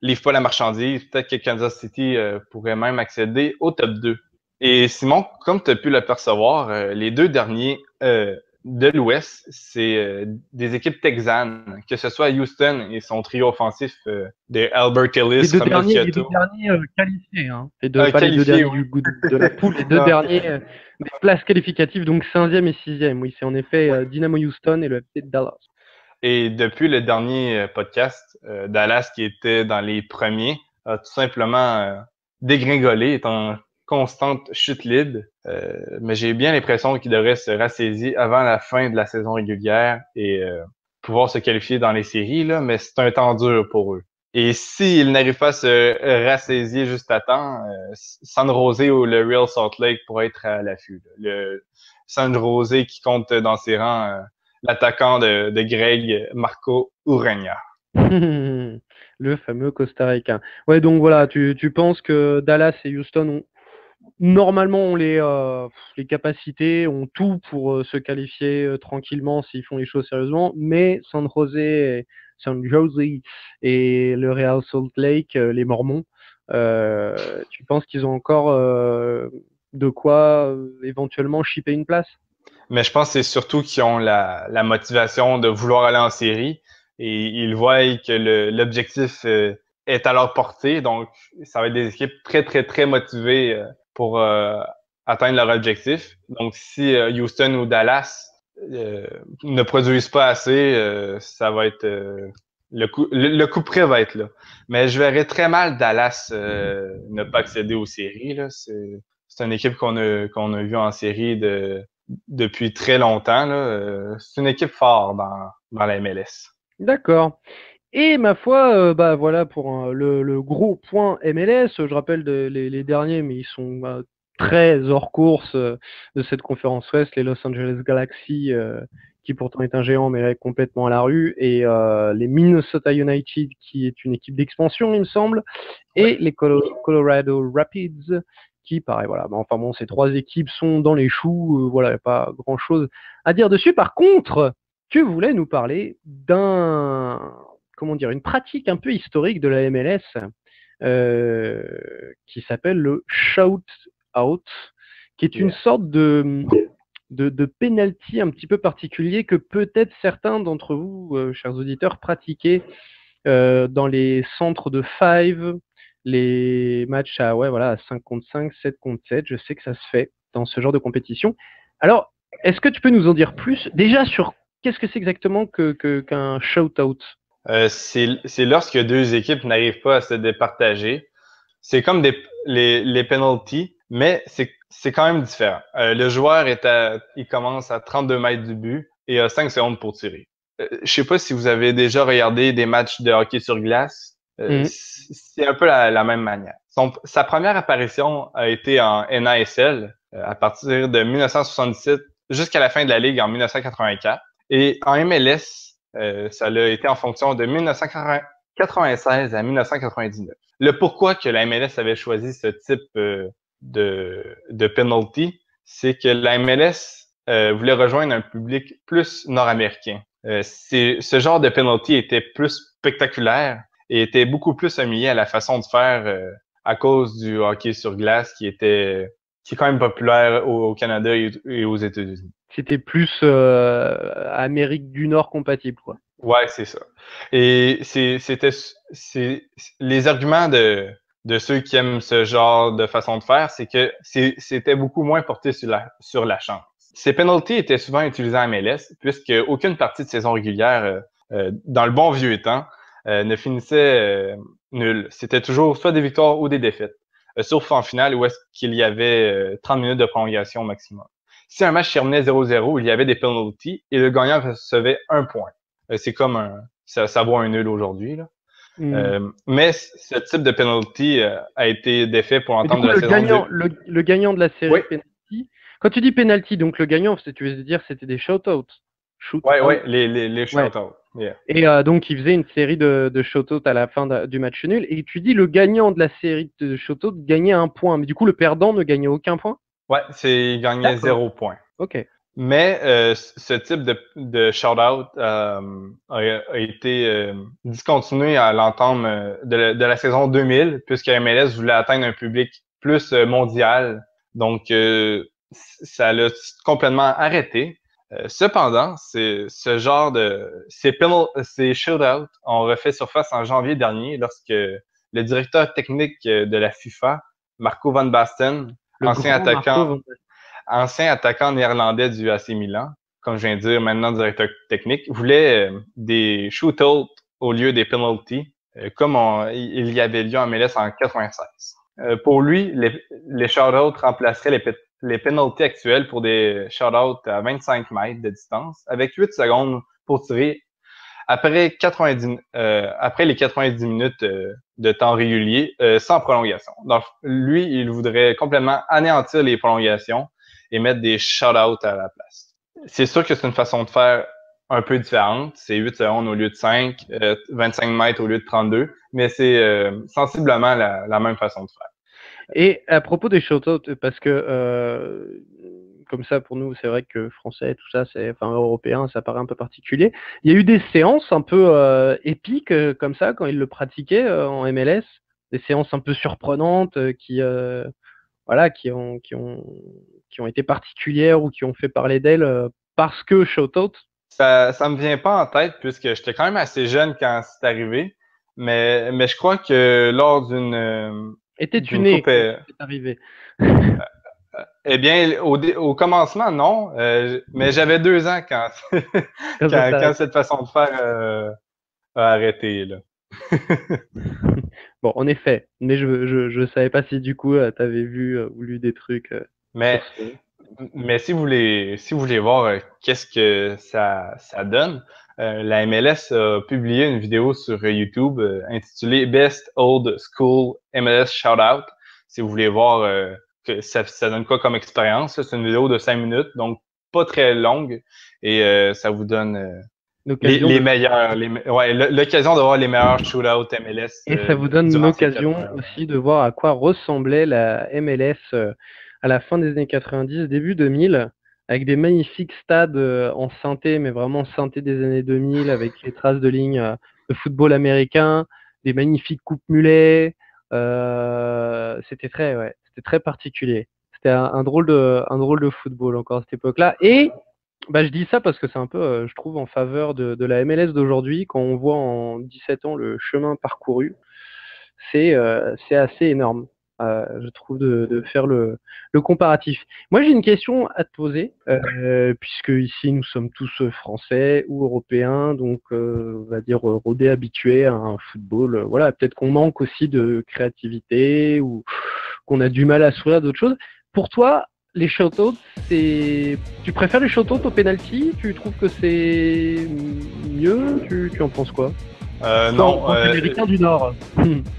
livrent pas la marchandise, peut-être que Kansas City pourrait même accéder au top 2. Et Simon, comme tu as pu l'apercevoir, les 2 derniers de l'Ouest, c'est des équipes texanes, que ce soit Houston et son trio offensif de Albert Ellis, les deux derniers qualifiés, hein. Pas les 2 derniers de la poule, les 2 derniers des places qualificatives, donc 5e et 6e. Oui, c'est en effet Dynamo Houston et le FC Dallas. Et depuis le dernier podcast, Dallas, qui était dans les premiers, a tout simplement dégringolé, est en constante chute libre. Mais j'ai bien l'impression qu'il devrait se rassaiser avant la fin de la saison régulière et pouvoir se qualifier dans les séries, là, mais c'est un temps dur pour eux. Et s'ils n'arrivent pas à se rassaiser juste à temps, San Jose ou le Real Salt Lake pourraient être à l'affût. Le San Jose qui compte dans ses rangs l'attaquant de Greg, Marco Urania. Le fameux Costa-Ricain. Ouais, donc voilà, tu penses que Dallas et Houston normalement ont les capacités, ont tout pour se qualifier tranquillement s'ils font les choses sérieusement, mais San Jose et le Real Salt Lake, les Mormons, tu penses qu'ils ont encore de quoi éventuellement chipper une place? Mais je pense que c'est surtout qu'ils ont la motivation de vouloir aller en série et ils voient que l'objectif est à leur portée. Donc, ça va être des équipes très, très, très motivées pour atteindre leur objectif. Donc, si Houston ou Dallas ne produisent pas assez, ça va être le coup près va être là. Mais je verrais très mal Dallas ne pas accéder aux séries. Là. C'est une équipe qu'on a vue en série depuis très longtemps. Là. C'est une équipe forte dans la MLS. D'accord. Et ma foi, bah voilà pour le gros point MLS. Je rappelle les derniers, mais ils sont très hors course de cette conférence Ouest, les Los Angeles Galaxy, qui pourtant est un géant, mais là est complètement à la rue, et les Minnesota United, qui est une équipe d'expansion, il me semble, et les Colorado Rapids, qui, pareil, voilà. Bah, enfin bon, ces 3 équipes sont dans les choux, voilà, y a pas grand-chose à dire dessus. Par contre, tu voulais nous parler une pratique un peu historique de la MLS, qui s'appelle le shout out, qui est une sorte de penalty un petit peu particulier que peut-être certains d'entre vous, chers auditeurs, pratiquaient dans les centres de five, les matchs à 5 contre 5, 7 contre 7. Je sais que ça se fait dans ce genre de compétition. Alors, est-ce que tu peux nous en dire plus déjà sur qu'est-ce que c'est exactement qu'un shout-out? C'est lorsque 2 équipes n'arrivent pas à se départager. C'est comme les penalties, mais c'est quand même différent. Le joueur il commence à 32 mètres du but et a 5 secondes pour tirer. Je sais pas si vous avez déjà regardé des matchs de hockey sur glace. C'est un peu la même manière. Sa première apparition a été en NASL à partir de 1977 jusqu'à la fin de la Ligue en 1984. Et en MLS, ça a été en fonction de 1996 à 1999. Le pourquoi que la MLS avait choisi ce type de penalty, c'est que la MLS voulait rejoindre un public plus nord-américain. Ce genre de penalty était plus spectaculaire et était beaucoup plus familier à la façon de faire à cause du hockey sur glace qui est quand même populaire au Canada et aux États-Unis. C'était plus Amérique du Nord compatible, quoi. Ouais, c'est ça. Et les arguments de ceux qui aiment ce genre de façon de faire, c'est que c'était beaucoup moins porté sur la chance. Ces penalties étaient souvent utilisés en MLS, puisque aucune partie de saison régulière, dans le bon vieux temps, ne finissait nulle. C'était toujours soit des victoires ou des défaites, sauf en finale où est-ce qu'il y avait 30 minutes de prolongation au maximum. Si un match terminait 0-0, il y avait des penalties et le gagnant recevait 1 point. C'est comme ça vaut un nul aujourd'hui, là. Mais ce type de penalty a été défait pour l'entente de la saison. Le gagnant de la série penalty. Quand tu dis penalty, donc le gagnant, tu veux dire c'était des shout-outs. Ouais, les shout-outs. Yeah. Et donc il faisait une série de shout-outs à la fin du match nul. Et tu dis le gagnant de la série de shout-outs gagnait 1 point. Mais du coup, le perdant ne gagnait aucun point? Ouais, il gagnait 0 point. OK. Mais ce type de shout-out a été discontinué à l'entame de la saison 2000, puisque MLS voulait atteindre un public plus mondial. Donc, ça l'a complètement arrêté. Cependant, ces shout-outs ont refait surface en janvier dernier lorsque le directeur technique de la FIFA, Marco van Basten, ancien attaquant néerlandais du AC Milan, comme je viens de dire, maintenant directeur technique, voulait des shootouts au lieu des penalties, comme il y avait lieu en MLS en 96. Pour lui, les shoutouts remplaceraient les penalties actuelles pour des shoutouts à 25 mètres de distance, avec 8 secondes pour tirer après les 90 minutes de temps régulier, sans prolongation. Donc, lui, il voudrait complètement anéantir les prolongations et mettre des shout-outs à la place. C'est sûr que c'est une façon de faire un peu différente. C'est 8 secondes au lieu de 5, 25 mètres au lieu de 32, mais c'est sensiblement la même façon de faire. Et à propos des shout-outs, parce que comme ça pour nous, c'est vrai que français, tout ça, européen, ça paraît un peu particulier. Il y a eu des séances un peu épiques comme ça quand ils le pratiquaient en MLS, des séances un peu surprenantes qui ont été particulières ou qui ont fait parler d'elles parce que shout-out. Ça me vient pas en tête puisque j'étais quand même assez jeune quand c'est arrivé, mais je crois que lors d'une Étais-tu né quand c'est arrivé? Eh bien, au commencement, non, mais j'avais 2 ans quand cette façon de faire a arrêté, là. Bon, en effet, mais je savais pas si du coup tu avais vu ou lu des trucs. Mais si vous voulez voir qu'est-ce que ça donne, la MLS a publié une vidéo sur YouTube intitulée Best Old School MLS Shoutout. Si vous voulez voir que ça donne quoi comme expérience, c'est une vidéo de 5 minutes, donc pas très longue, et ça vous donne Les meilleurs. L'occasion de voir les meilleurs shootouts MLS. Et ça vous donne l'occasion aussi de voir à quoi ressemblait la MLS à la fin des années 90, début 2000, avec des magnifiques stades en synthé, mais vraiment synthé des années 2000, avec les traces de lignes de football américain, des magnifiques coupes mulets. C'était très particulier. C'était un drôle de football encore à cette époque-là. Et je dis ça parce que c'est un peu, je trouve, en faveur de la MLS d'aujourd'hui. Quand on voit en 17 ans le chemin parcouru, c'est assez énorme, je trouve, de faire le comparatif. Moi, j'ai une question à te poser, puisque ici, nous sommes tous français ou européens, donc on va dire rodés, habitués à un football. Voilà, peut-être qu'on manque aussi de créativité ou qu'on a du mal à s'ouvrir à d'autres choses. Pour toi, les shoutouts, tu préfères les shoutouts au penalty? Tu trouves que c'est mieux? Tu en penses quoi? Non. Américain du Nord.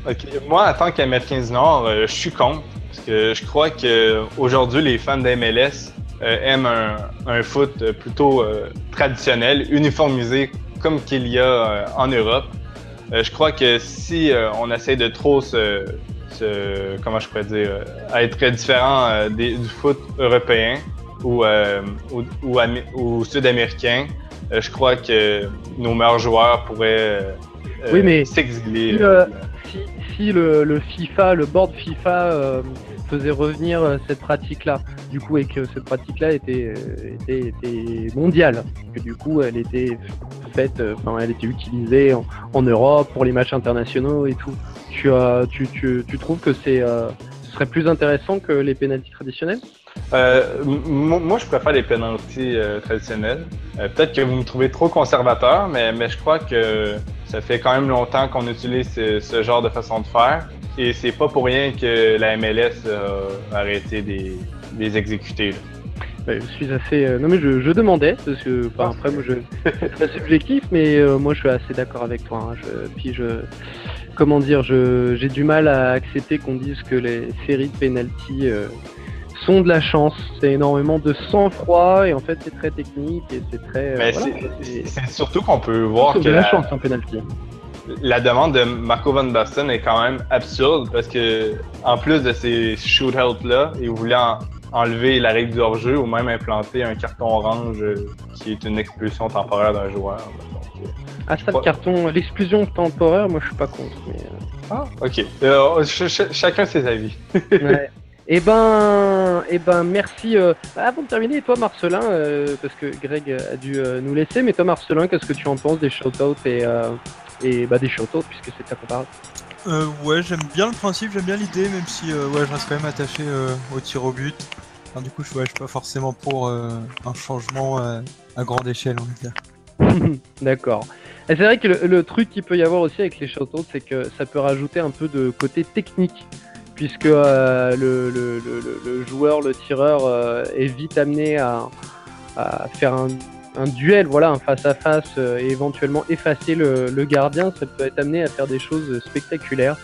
Okay. Moi, en tant qu'Américain du Nord, je suis contre. Parce que je crois qu'aujourd'hui, les fans d'MLS aiment un foot plutôt traditionnel, uniformisé, comme qu'il y a en Europe. Je crois que si on essaie de trop comment je pourrais dire, être différent du foot européen ou sud-américain, je crois que nos meilleurs joueurs pourraient s'exiler. Si le FIFA, le board FIFA faisait revenir cette pratique-là, du coup, et que cette pratique-là était mondiale, que du coup, elle était faite, elle était utilisée en Europe pour les matchs internationaux et tout. Tu trouves que ce serait plus intéressant que les pénaltys traditionnels? Moi, je préfère les pénaltys traditionnels. Peut-être que vous me trouvez trop conservateur, mais je crois que ça fait quand même longtemps qu'on utilise ce genre de façon de faire. Et c'est pas pour rien que la MLS a arrêté de les exécuter. Je suis assez. Non, mais je demandais, parce que après, moi, c'est très subjectif, mais moi, je suis assez d'accord avec toi. Comment dire, j'ai du mal à accepter qu'on dise que les séries de penalty sont de la chance. C'est énormément de sang-froid et en fait, c'est très technique et c'est très. Mais c'est surtout qu'on peut voir que de la chance en penalty. La demande de Marco Van Basten est quand même absurde parce que, en plus de ces shootouts-là, il voulait enlever la règle du hors-jeu ou même implanter un carton orange qui est une expulsion temporaire d'un joueur. Donc, l'exclusion temporaire, moi je suis pas contre. Mais... Ah, ok. Chacun ses avis. Ouais. Eh ben, merci. Avant de terminer, toi Marcelin, parce que Greg a dû nous laisser, mais toi Marcelin, qu'est-ce que tu en penses des shoutouts et des shoutouts puisque c'est ta comparaison? Ouais, j'aime bien le principe, j'aime bien l'idée, même si je reste quand même attaché au tir au but. Enfin, du coup, je suis pas forcément pour un changement à grande échelle, on va dire. D'accord. Et c'est vrai que le truc qu'il peut y avoir aussi avec les shoutouts, c'est que ça peut rajouter un peu de côté technique, puisque le joueur, le tireur est vite amené à faire un duel, voilà, un face-à-face et éventuellement effacer le gardien. Ça peut être amené à faire des choses spectaculaires.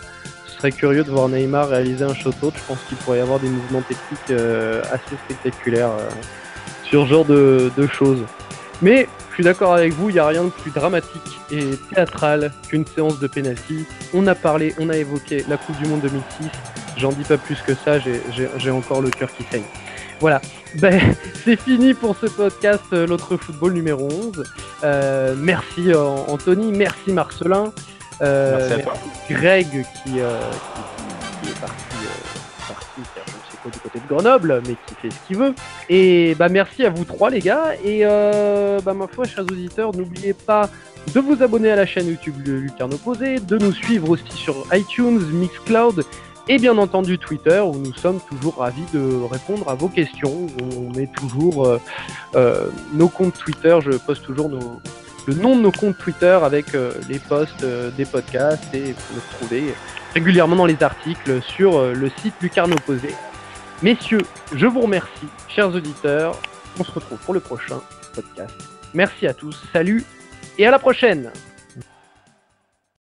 Ce serait curieux de voir Neymar réaliser un shout-out. Je pense qu'il pourrait y avoir des mouvements techniques assez spectaculaires sur ce genre de choses. Mais je suis d'accord avec vous, il n'y a rien de plus dramatique et théâtral qu'une séance de penalty. On a évoqué la Coupe du Monde 2006. J'en dis pas plus que ça, j'ai encore le cœur qui saigne. Voilà, c'est fini pour ce podcast, l'autre football numéro 11. Merci Anthony, merci Marcelin. Merci à toi. Greg qui est parti faire je ne sais quoi du côté de Grenoble, mais qui fait ce qu'il veut. Et merci à vous trois les gars. Et ma foi, chers auditeurs, n'oubliez pas de vous abonner à la chaîne YouTube Lucarne Opposée, de nous suivre aussi sur iTunes, Mixcloud, et bien entendu Twitter, où nous sommes toujours ravis de répondre à vos questions. On met toujours nos comptes Twitter, je poste toujours le nom de nos comptes Twitter avec les posts des podcasts, et vous le trouvez régulièrement dans les articles sur le site Lucarne Opposée. Messieurs, je vous remercie, chers auditeurs. On se retrouve pour le prochain podcast. Merci à tous, salut et à la prochaine!